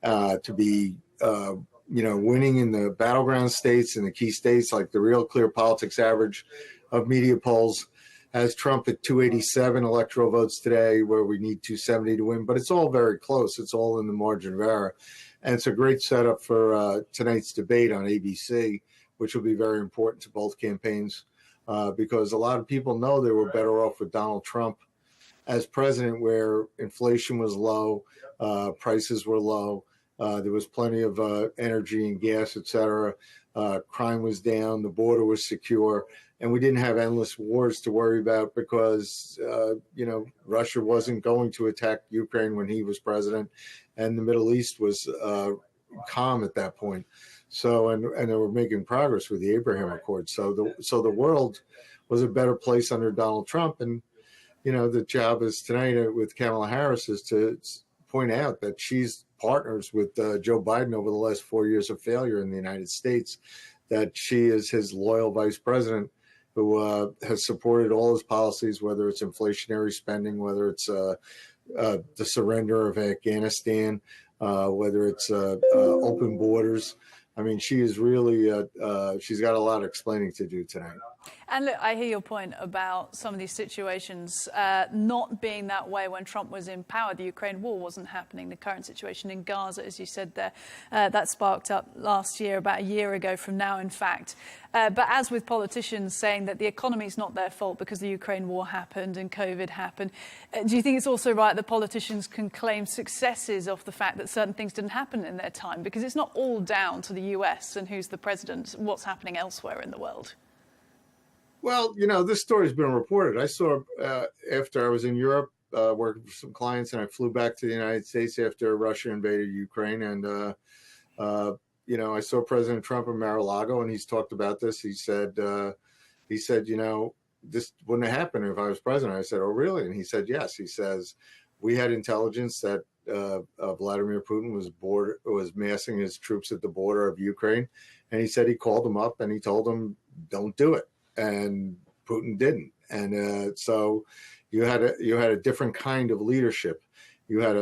to be winning in the battleground states and the key states, like the Real Clear Politics average of media polls has Trump at 287 electoral votes today, where we need 270 to win. But it's all very close. It's all in the margin of error. And it's a great setup for tonight's debate on ABC, which will be very important to both campaigns, because a lot of people know they were better off with Donald Trump as president, where inflation was low, prices were low, There was plenty of energy and gas, et cetera. Crime was down, the border was secure, and we didn't have endless wars to worry about because, Russia wasn't going to attack Ukraine when he was president, and the Middle East was calm at that point. So, and they were making progress with the Abraham Accords. So the world was a better place under Donald Trump. And, the job is tonight with Kamala Harris is to point out that she's partners with Joe Biden over the last 4 years of failure in the United States, that she is his loyal vice president who has supported all his policies, whether it's inflationary spending, whether it's the surrender of Afghanistan, whether it's open borders. I mean, she is really, she's got a lot of explaining to do tonight. And look, I hear your point about some of these situations not being that way when Trump was in power. The Ukraine war wasn't happening. The current situation in Gaza, as you said there, that sparked up last year, about a year ago from now, in fact. But as with politicians saying that the economy is not their fault because the Ukraine war happened and COVID happened, do you think it's also right that politicians can claim successes off the fact that certain things didn't happen in their time? Because it's not all down to the US and who's the president, what's happening elsewhere in the world. Well, this story's been reported. I saw after I was in Europe working for some clients, and I flew back to the United States after Russia invaded Ukraine. And, I saw President Trump in Mar-a-Lago, and he's talked about this. He said, this wouldn't have happened if I was president. I said, oh, really? And he said, yes. He says, we had intelligence that Vladimir Putin was massing his troops at the border of Ukraine. And he said he called them up and he told them, don't do it. And Putin didn't. And so you had a different kind of leadership. You had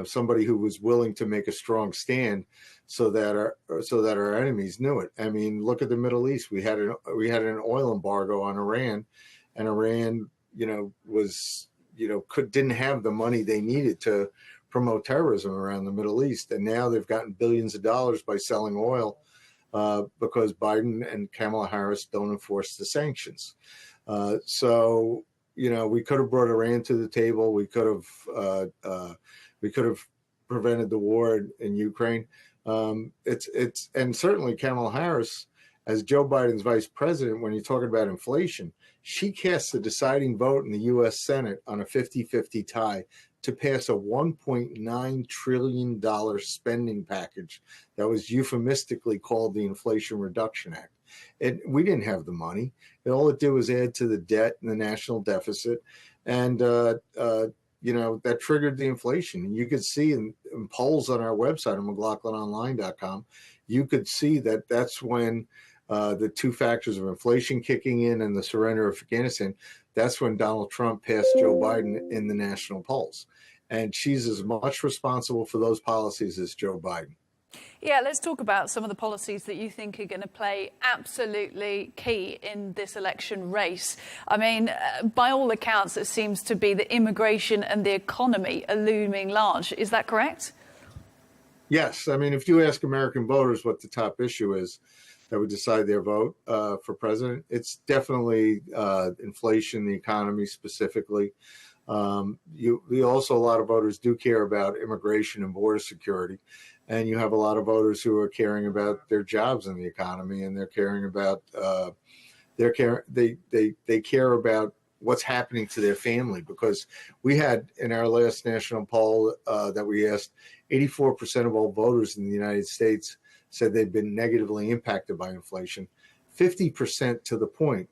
somebody who was willing to make a strong stand so that our enemies knew it. I mean, look at the Middle East. We had an oil embargo on Iran, and Iran, didn't have the money they needed to promote terrorism around the Middle East. And now they've gotten billions of dollars by selling oil because Biden and Kamala Harris don't enforce the sanctions. So we could have brought Iran to the table. We could have prevented the war in Ukraine. And certainly Kamala Harris, as Joe Biden's vice president, when you're talking about inflation, she cast the deciding vote in the U.S. Senate on a 50-50 tie to pass a $1.9 trillion spending package that was euphemistically called the Inflation Reduction Act. We didn't have the money. All it did was add to the debt and the national deficit. And, that triggered the inflation. And you could see in polls on our website, on McLaughlinonline.com, you could see that that's when the two factors of inflation kicking in and the surrender of Afghanistan, that's when Donald Trump passed Joe Biden in the national polls. And she's as much responsible for those policies as Joe Biden. Yeah, let's talk about some of the policies that you think are going to play absolutely key in this election race. I mean, by all accounts, it seems to be that immigration and the economy are looming large. Is that correct? Yes. I mean, if you ask American voters what the top issue is that would decide their vote for president, it's definitely inflation, the economy specifically. Also, a lot of voters do care about immigration and border security. And you have a lot of voters who are caring about their jobs in the economy, and they're caring about they care about what's happening to their family. Because we had in our last national poll that we asked, 84% of all voters in the United States said they've been negatively impacted by inflation, 50% to the point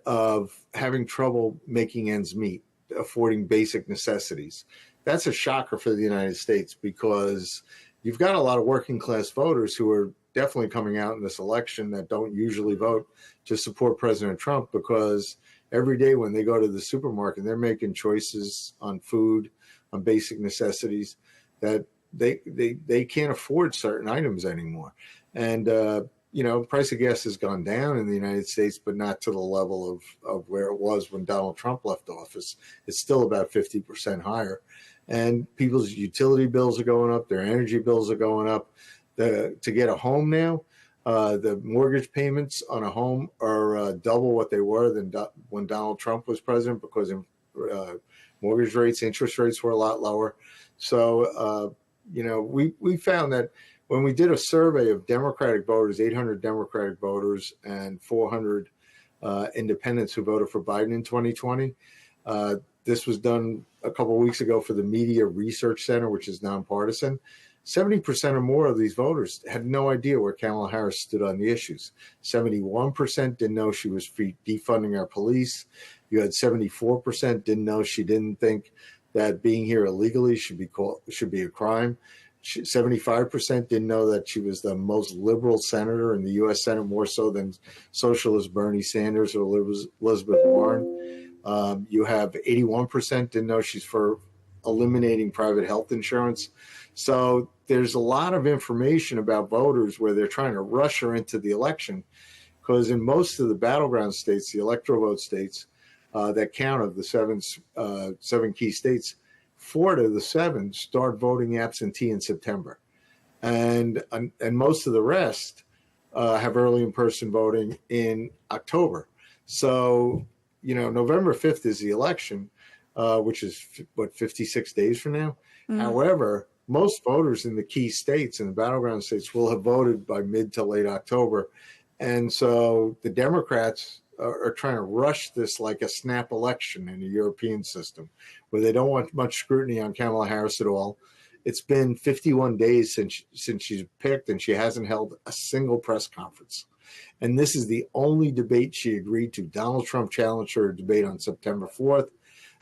of having trouble making ends meet, affording basic necessities. That's a shocker for the United States, because you've got a lot of working class voters who are definitely coming out in this election that don't usually vote to support President Trump, because every day when they go to the supermarket, they're making choices on food, on basic necessities that they can't afford certain items anymore. And, price of gas has gone down in the United States, but not to the level of where it was when Donald Trump left office. It's still about 50% higher. And people's utility bills are going up, their energy bills are going up. To get a home now, the mortgage payments on a home are double what they were when Donald Trump was president, because mortgage rates, interest rates were a lot lower. So, we found that when we did a survey of Democratic voters, 800 Democratic voters and 400 independents who voted for Biden in 2020, this was done a couple of weeks ago for the Media Research Center, which is nonpartisan. 70% or more of these voters had no idea where Kamala Harris stood on the issues. 71% didn't know she was defunding our police. You had 74% didn't know she didn't think that being here illegally should be a crime. 75% didn't know that she was the most liberal senator in the U.S. Senate, more so than socialist Bernie Sanders or Elizabeth Warren. You have 81% didn't know she's for eliminating private health insurance. So there's a lot of information about voters where they're trying to rush her into the election, because in most of the battleground states, the electoral vote states that count of the seven key states, 4 to the 7 start voting absentee in September, and most of the rest have early in-person voting in October. So November 5th is the election, which is 56 days from now. However, most voters in the key states and the battleground states will have voted by mid to late October. And so the Democrats are trying to rush this like a snap election in a European system where they don't want much scrutiny on Kamala Harris at all. It's been 51 days since she's picked, and she hasn't held a single press conference. And this is the only debate she agreed to. Donald Trump challenged her to debate on September 4th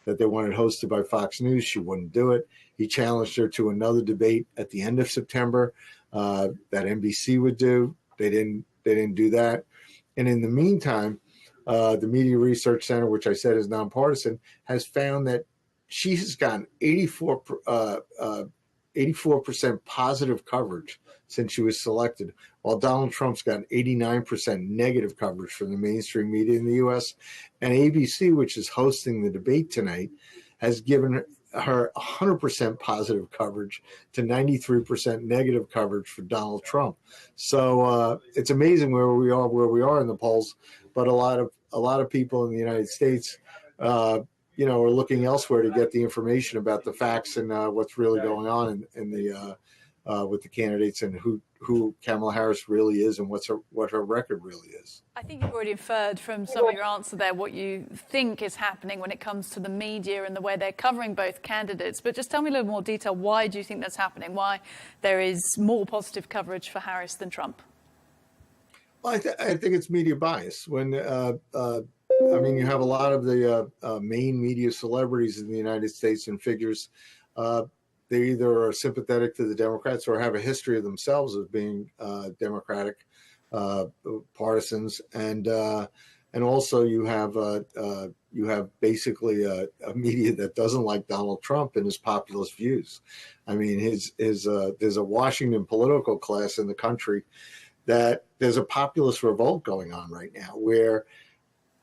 that they wanted hosted by Fox News. She wouldn't do it. He challenged her to another debate at the end of September that NBC would do. They didn't do that. And in the meantime, the Media Research Center, which I said is nonpartisan, has found that she has gotten 84% positive coverage since she was selected, while Donald Trump's gotten 89% negative coverage from the mainstream media in the U.S. And ABC, which is hosting the debate tonight, has given her 100% positive coverage to 93% negative coverage for Donald Trump. So it's amazing where we are in the polls, but a lot of people in the United States, are looking elsewhere to get the information about the facts and what's really going on in the with the candidates and who Kamala Harris really is and what her record really is. I think you've already inferred from some of your answer there what you think is happening when it comes to the media and the way they're covering both candidates. But just tell me a little more detail. Why do you think that's happening? Why there is more positive coverage for Harris than Trump? Well, I think it's media bias. When you have a lot of the main media celebrities in the United States and figures. They either are sympathetic to the Democrats or have a history of themselves of being Democratic partisans, and also you have basically a media that doesn't like Donald Trump and his populist views. I mean, there's a Washington political class in the country that there's a populist revolt going on right now, where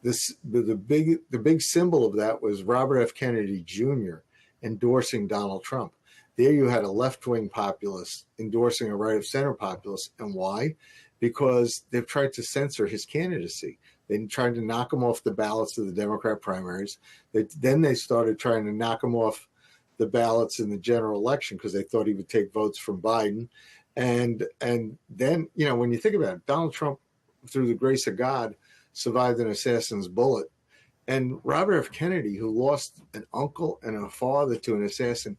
the big symbol of that was Robert F. Kennedy Jr. endorsing Donald Trump. There you had a left-wing populist endorsing a right-of-center populist. And why? Because they've tried to censor his candidacy. They tried to knock him off the ballots of the Democrat primaries. Then they started trying to knock him off the ballots in the general election because they thought he would take votes from Biden. And then, when you think about it, Donald Trump, through the grace of God, survived an assassin's bullet. And Robert F. Kennedy, who lost an uncle and a father to an assassin,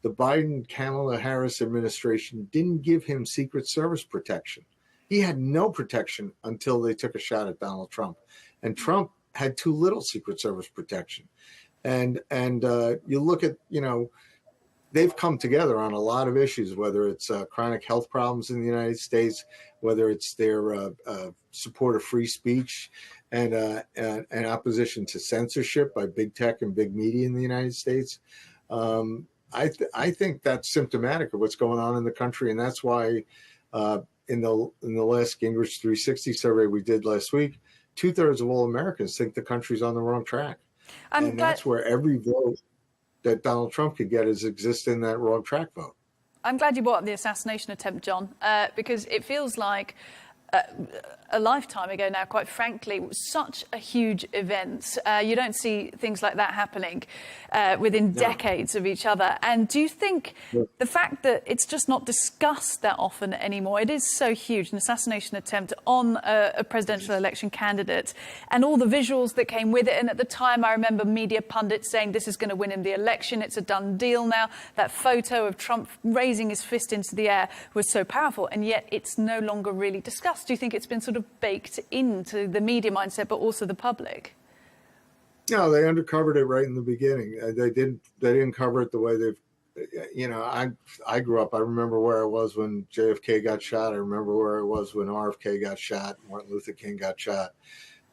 the Biden-Kamala Harris administration didn't give him Secret Service protection. He had no protection until they took a shot at Donald Trump. And Trump had too little Secret Service protection. And you look at, they've come together on a lot of issues, whether it's chronic health problems in the United States, whether it's their support of free speech and opposition to censorship by big tech and big media in the United States. I think that's symptomatic of what's going on in the country, and that's why in the last Gingrich 360 survey we did last week, 2/3 of all Americans think the country's on the wrong track, and that's where every vote that Donald Trump could get exists in that wrong track vote. I'm glad you brought up the assassination attempt, John, because it feels like a lifetime ago now, quite frankly. It was such a huge event. You don't see things like that happening within decades of each other. And do you think the fact that it's just not discussed that often anymore, it is so huge, an assassination attempt on a presidential election candidate, and all the visuals that came with it. And at the time, I remember media pundits saying this is going to win him the election. It's a done deal now. That photo of Trump raising his fist into the air was so powerful. And yet it's no longer really discussed. Do you think it's been sort of baked into the media mindset, but also the public? No, they undercovered it right in the beginning. They didn't cover it the way they've, you know, I grew up, I remember where I was when JFK got shot. I remember where I was when RFK got shot, Martin Luther King got shot.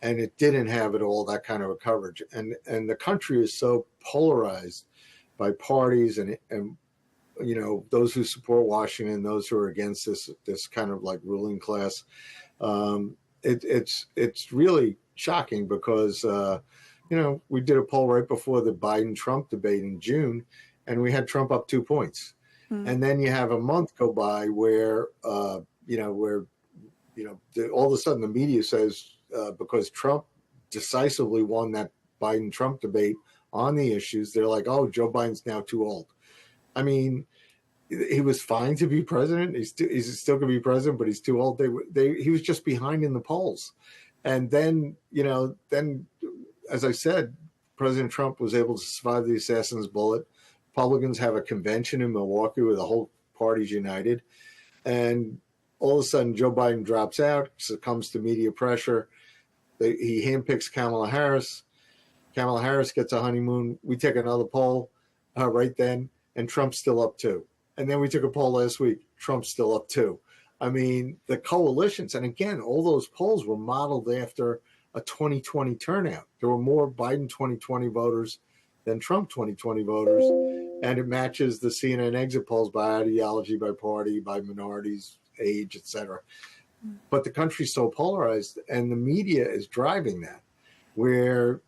And it didn't have it all, that kind of a coverage. And the country is so polarized by parties and you know, those who support Washington, those who are against this kind of like ruling class. It's really shocking because, you know, we did a poll right before the Biden-Trump debate in June, and we had Trump up 2 points. And then you have a month go by where, all of a sudden the media says, because Trump decisively won that Biden-Trump debate on the issues, they're like, oh, Joe Biden's now too old. I mean, he was fine to be president. He's still going to be president, but he's too old. He was just behind in the polls. And then, you know, as I said, President Trump was able to survive the assassin's bullet. Republicans have a convention in Milwaukee where the whole party's united. And all of a sudden, Joe Biden drops out, succumbs to media pressure. He handpicks Kamala Harris. Kamala Harris gets a honeymoon. We take another poll right then, and Trump's still up 2. And then we took a poll last week. Trump's still up 2. I mean, the coalitions, and again, all those polls were modeled after a 2020 turnout. There were more Biden 2020 voters than Trump 2020 voters. And it matches the CNN exit polls by ideology, by party, by minorities, age, etc. But the country's so polarized, and the media is driving that, where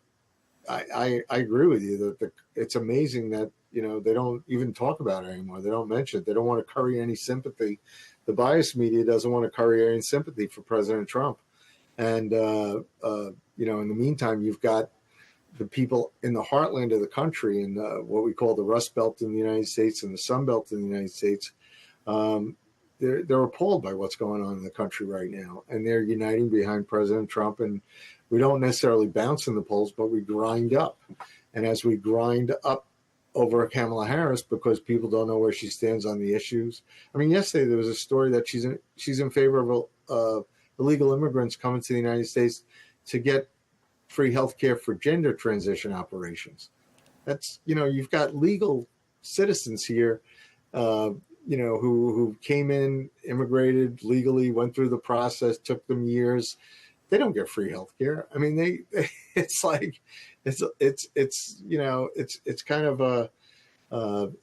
I agree with you that it's amazing that, you know, they don't even talk about it anymore. They don't mention it. They don't want to curry any sympathy. The biased media doesn't want to curry any sympathy for President Trump. And, you know, in the meantime, you've got the people in the heartland of the country and what we call the Rust Belt in the United States and the Sun Belt in the United States. They're appalled by what's going on in the country right now. And they're uniting behind President Trump. And we don't necessarily bounce in the polls, but we grind up. And as we grind up over Kamala Harris, because people don't know where she stands on the issues. I mean, yesterday there was a story that she's in favor of illegal immigrants coming to the United States to get free health care for gender transition operations. That's, you know, you've got legal citizens here, you know, who came in, immigrated legally, went through the process, took them years. They don't get free health care. I mean, it's like, it's you know, it's kind of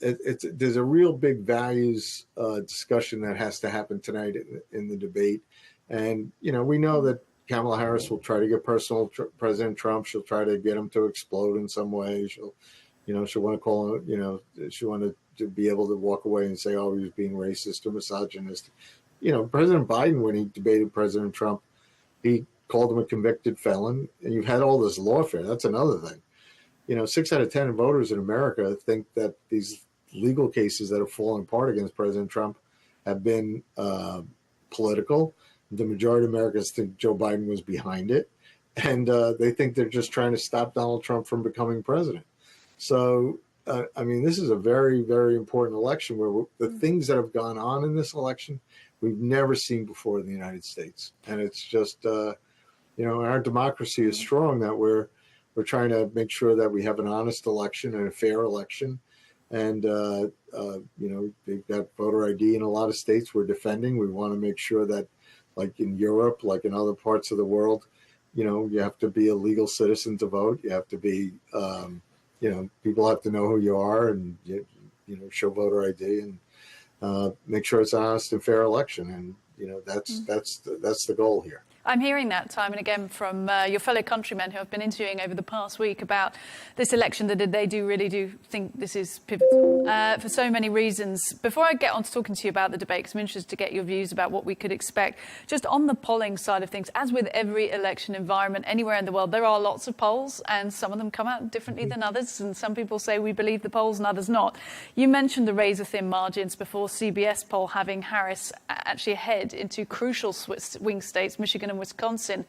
there's a real big values discussion that has to happen tonight in the debate. And, you know, we know that Kamala Harris will try to get personal President Trump. She'll try to get him to explode in some way. She'll want to call him, you know, she wanted to be able to walk away and say, oh, he was being racist or misogynist. You know, President Biden, when he debated President Trump, he called him a convicted felon. And you've had all this lawfare. That's another thing. You know, 6 out of 10 voters in America think that these legal cases that have fallen apart against President Trump have been political. The majority of Americans think Joe Biden was behind it. And they think they're just trying to stop Donald Trump from becoming president. So, I mean, this is a very, very important election where the things that have gone on in this election, we've never seen before in the United States. And it's just, you know, our democracy is strong that we're trying to make sure that we have an honest election and a fair election. And, you know, they've got voter ID in a lot of states we're defending. We want to make sure that, like in Europe, like in other parts of the world, you know, you have to be a legal citizen to vote. You have to be, you know, people have to know who you are and, you know, show voter ID and make sure it's an honest and fair election. And, you know, that's the goal here. I'm hearing that time and again from your fellow countrymen who I've been interviewing over the past week about this election, that they really do think this is pivotal for so many reasons. Before I get on to talking to you about the debate, because I'm interested to get your views about what we could expect, just on the polling side of things, as with every election environment anywhere in the world, there are lots of polls and some of them come out differently than others. And some people say we believe the polls and others not. You mentioned the razor-thin margins before, CBS poll having Harris actually ahead into crucial swing states, Michigan and Wisconsin,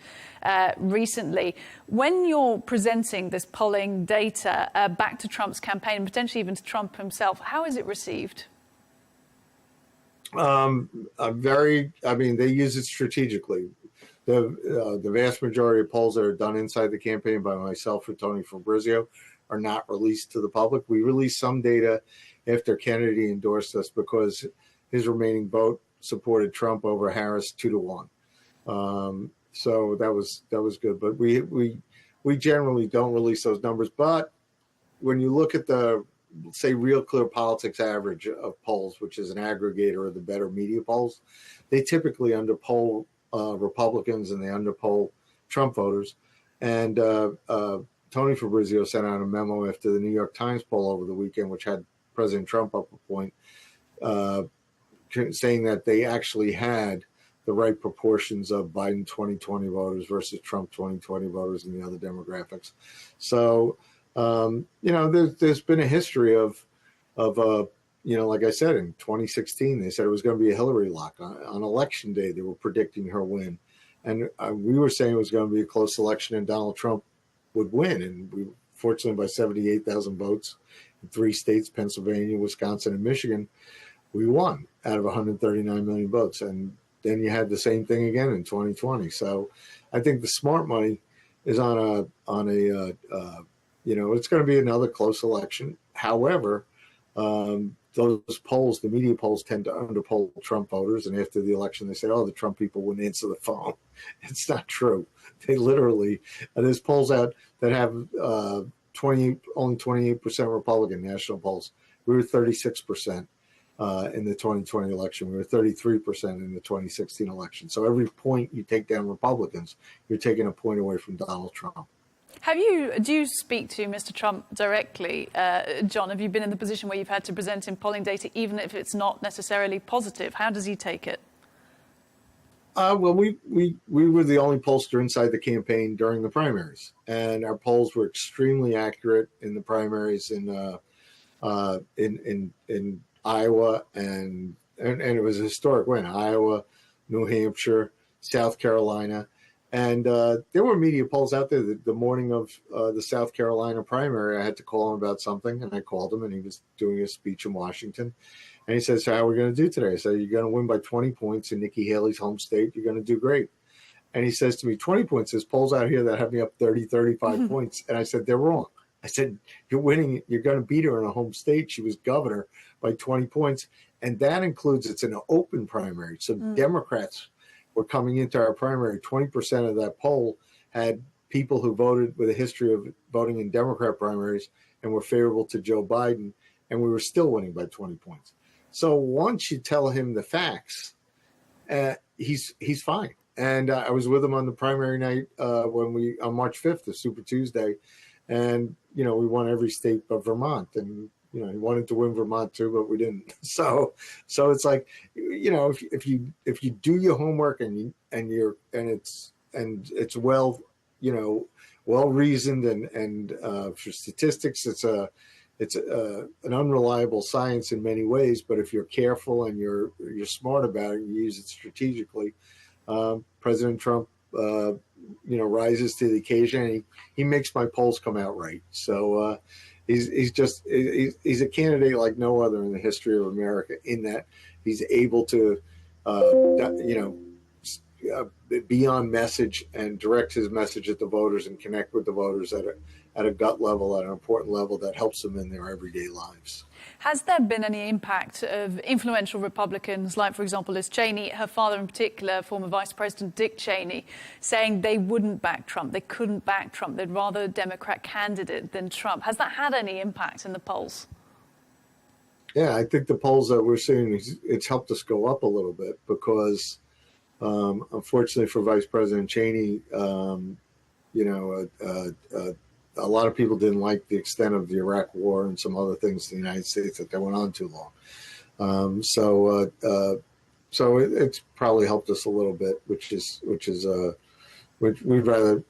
recently. When you're presenting this polling data back to Trump's campaign and potentially even to Trump himself, how is it received? I mean, they use it strategically. The vast majority of polls that are done inside the campaign by myself or Tony Fabrizio are not released to the public. We released some data after Kennedy endorsed us because his remaining vote supported Trump over Harris 2-1. So that was good. But we generally don't release those numbers. But when you look at the, say, Real Clear Politics average of polls, which is an aggregator of the better media polls, they typically underpoll Republicans and they underpoll Trump voters. And Tony Fabrizio sent out a memo after the New York Times poll over the weekend, which had President Trump up a point, saying that they actually had the right proportions of Biden 2020 voters versus Trump 2020 voters and the other demographics. So, there's been a history of like I said, in 2016, they said it was going to be a Hillary lock. On election day, they were predicting her win. And we were saying it was going to be a close election and Donald Trump would win. And we, fortunately, by 78,000 votes in 3 states, Pennsylvania, Wisconsin, and Michigan, we won out of 139 million votes. And then you had the same thing again in 2020. So I think the smart money is on a it's going to be another close election. However, those polls, the media polls, tend to underpoll Trump voters. And after the election, they say, oh, the Trump people wouldn't answer the phone. It's not true. They literally, there's polls out that have only 28% Republican national polls. We were 36% in the 2020 election. We were 33% in the 2016 election. So every point you take down Republicans, you're taking a point away from Donald Trump. Do you speak to Mr. Trump directly, John? Have you been in the position where you've had to present him polling data, even if it's not necessarily positive? How does he take it? Well, we were the only pollster inside the campaign during the primaries, and our polls were extremely accurate in the primaries in Iowa, and it was a historic win. Iowa, New Hampshire, South Carolina. And there were media polls out there. The morning of the South Carolina primary, I had to call him about something, and I called him, and he was doing a speech in Washington. And he says, so how are we going to do today? I said, you're going to win by 20 points in Nikki Haley's home state. You're going to do great. And he says to me, 20 points. There's polls out here that have me up 30, 35 points. And I said, they're wrong. I said, you're winning. You're going to beat her in a home state. She was governor by 20 points. And that includes, it's an open primary. So Democrats were coming into our primary. 20% of that poll had people who voted with a history of voting in Democrat primaries and were favorable to Joe Biden, and we were still winning by 20 points. So once you tell him the facts, he's fine. And I was with him on the primary night on March 5th, the Super Tuesday, and we won every state but Vermont, and he wanted to win Vermont too, but we didn't. So it's like, if you do your homework and it's well, well reasoned and for statistics, it's an unreliable science in many ways. But if you're careful and you're smart about it, you use it strategically. President Trump, rises to the occasion. And he makes my polls come out right. So. He's a candidate like no other in the history of America, in that he's able to, be on message and direct his message at the voters and connect with the voters at a gut level, at an important level that helps them in their everyday lives. Has there been any impact of influential Republicans, like, for example, Liz Cheney, her father in particular, former Vice President Dick Cheney, saying they wouldn't back Trump, they couldn't back Trump, they'd rather a Democrat candidate than Trump? Has that had any impact in the polls? Yeah, I think the polls that we're seeing, it's helped us go up a little bit because Unfortunately for Vice President Cheney, a lot of people didn't like the extent of the Iraq War and some other things in the United States that they went on too long. So it's probably helped us a little bit, which we'd rather,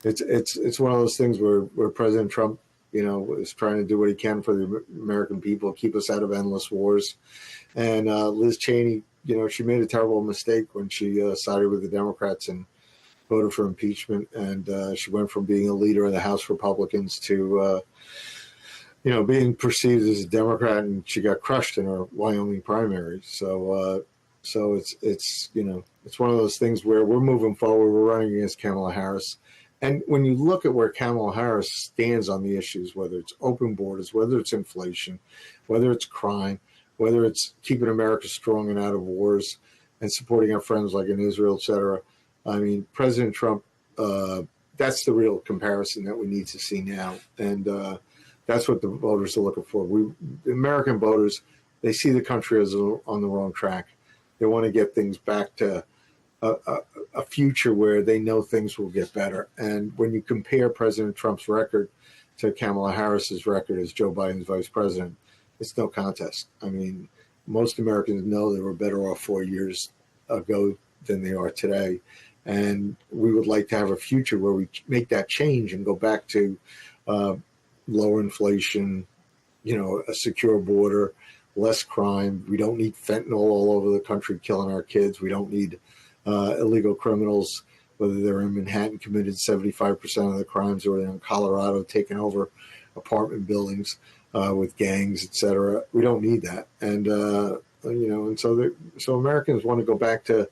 it's one of those things where President Trump, is trying to do what he can for the American people, keep us out of endless wars. And Liz Cheney, she made a terrible mistake when she sided with the Democrats and voted for impeachment. And she went from being a leader of the House Republicans to, being perceived as a Democrat, and she got crushed in her Wyoming primary. So it's one of those things where we're moving forward. We're running against Kamala Harris. And when you look at where Kamala Harris stands on the issues, whether it's open borders, whether it's inflation, whether it's crime, whether it's keeping America strong and out of wars and supporting our friends like in Israel, et cetera, President Trump, that's the real comparison that we need to see now. And that's what the voters are looking for. The American voters, they see the country as on the wrong track. They want to get things back to a future where they know things will get better. And when you compare President Trump's record to Kamala Harris's record as Joe Biden's vice president, it's no contest. Most Americans know they were better off 4 years ago than they are today. And we would like to have a future where we make that change and go back to lower inflation, a secure border, less crime. We don't need fentanyl all over the country killing our kids. We don't need illegal criminals, whether they're in Manhattan, committed 75% of the crimes, or in Colorado taking over apartment buildings with gangs, et cetera. We don't need that. And, and so Americans want to go back to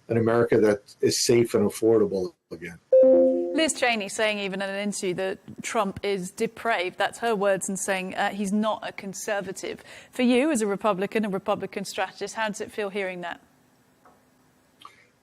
an America that is safe and affordable again. Liz Cheney saying even in an interview that Trump is depraved. That's her words, and saying he's not a conservative. For you as a Republican strategist, how does it feel hearing that?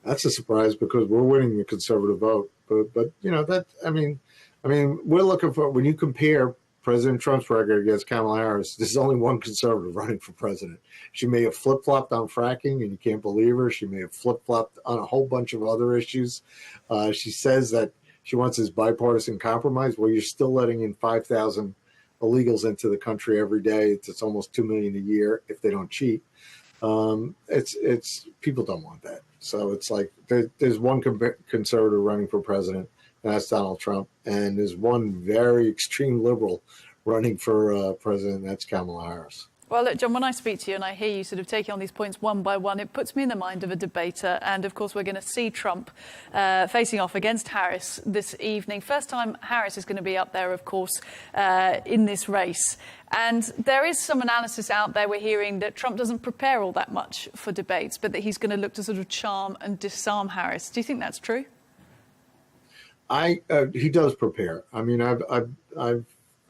That's a surprise because we're winning the conservative vote. But we're looking for, when you compare President Trump's record against Kamala Harris, there's only one conservative running for president. She may have flip-flopped on fracking, and you can't believe her. She may have flip-flopped on a whole bunch of other issues. She says that she wants this bipartisan compromise. Well, you're still letting in 5,000 illegals into the country every day. It's almost 2 million a year if they don't cheat. It's people don't want that. So it's like there's one conservative running for president, and that's Donald Trump. And there's one very extreme liberal running for president, and that's Kamala Harris. Well, look, John, when I speak to you and I hear you sort of taking on these points one by one, it puts me in the mind of a debater. And, of course, we're going to see Trump facing off against Harris this evening. First time Harris is going to be up there, of course, in this race. And there is some analysis out there. We're hearing that Trump doesn't prepare all that much for debates, but that he's going to look to sort of charm and disarm Harris. Do you think that's true? He does prepare. I've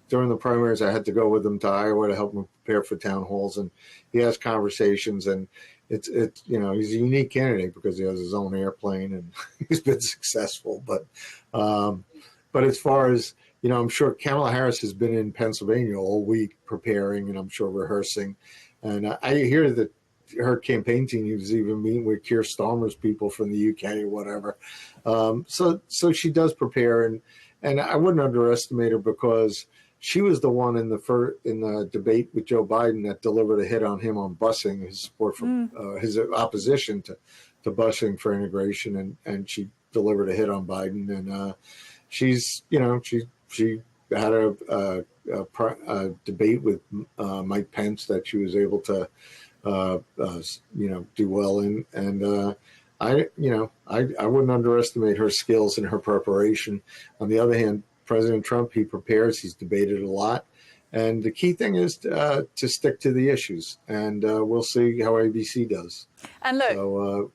during the primaries, I had to go with him to Iowa to help him prepare for town halls, and he has conversations. And it's he's a unique candidate because he has his own airplane and he's been successful. But as far as I'm sure Kamala Harris has been in Pennsylvania all week preparing, and I'm sure rehearsing. And I hear that her campaign team was even meeting with Keir Starmer's people from the UK or whatever. So she does prepare, and I wouldn't underestimate her because she was the one in the debate with Joe Biden that delivered a hit on him on busing, his support for his opposition to busing for integration, and she delivered a hit on Biden. And she's she had a debate with Mike Pence that she was able to do well in, and I wouldn't underestimate her skills and her preparation. On the other hand, President Trump, he prepares, he's debated a lot. And the key thing is to stick to the issues. And we'll see how ABC does. And look, so,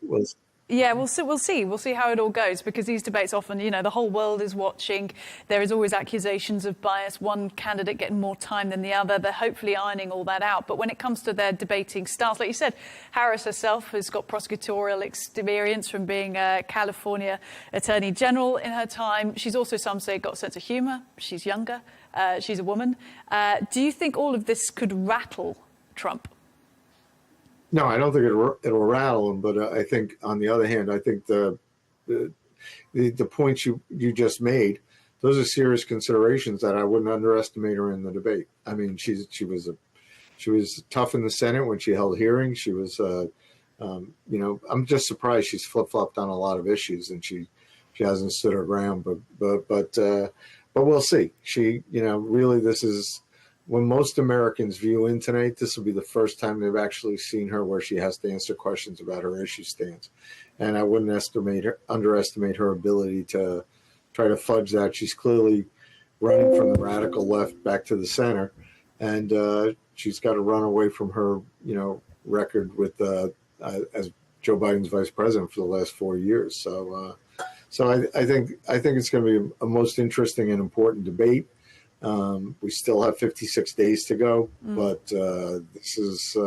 we'll see how it all goes, because these debates often, the whole world is watching. There is always accusations of bias, one candidate getting more time than the other. They're hopefully ironing all that out. But when it comes to their debating styles, like you said, Harris herself has got prosecutorial experience from being a California Attorney General in her time. She's also, some say, got a sense of humor. She's younger. She's a woman. Do you think all of this could rattle Trump? No, I don't think it'll rattle him. But I think, on the other hand, I think the points you just made, those are serious considerations that I wouldn't underestimate her in the debate. I mean, she was tough in the Senate when she held hearings. She was, I'm just surprised she's flip-flopped on a lot of issues and she hasn't stood her ground. But we'll see. She, really, this is when most Americans view in tonight. This will be the first time they've actually seen her where she has to answer questions about her issue stance, and I wouldn't underestimate her ability to try to fudge that. She's clearly running from the radical left back to the center, and she's got to run away from her, record with as Joe Biden's vice president for the last 4 years. So I think it's going to be a most interesting and important debate. We still have 56 days to go, but this is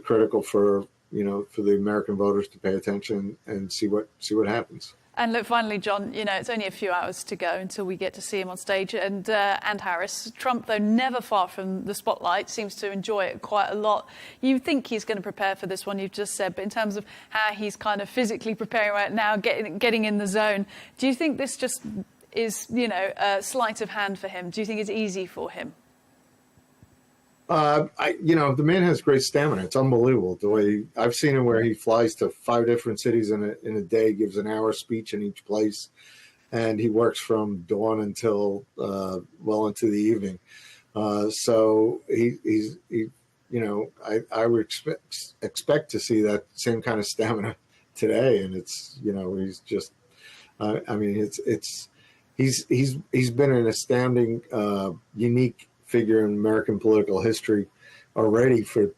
critical for the American voters to pay attention and see what happens. And look, finally, John, it's only a few hours to go until we get to see him on stage and Harris. Trump, though never far from the spotlight, seems to enjoy it quite a lot. You think he's going to prepare for this one, you've just said, but in terms of how he's kind of physically preparing right now, getting in the zone, do you think this just is, a sleight of hand for him? Do you think it's easy for him? The man has great stamina. It's unbelievable the way I've seen him, where he flies to 5 different cities in a day, gives an hour speech in each place, and he works from dawn until well into the evening. So I would expect to see that same kind of stamina today, and it's he's just he's been an astounding, unique figure in American political history already. For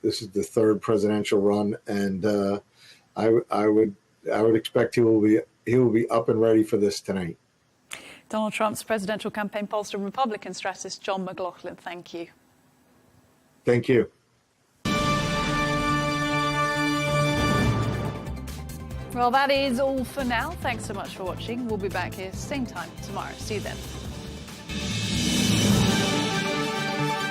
this is the 3rd presidential run, and I would expect he will be up and ready for this tonight. Donald Trump's presidential campaign pollster and Republican strategist John McLaughlin, thank you. Thank you. Well, that is all for now. Thanks so much for watching. We'll be back here same time tomorrow. See you then.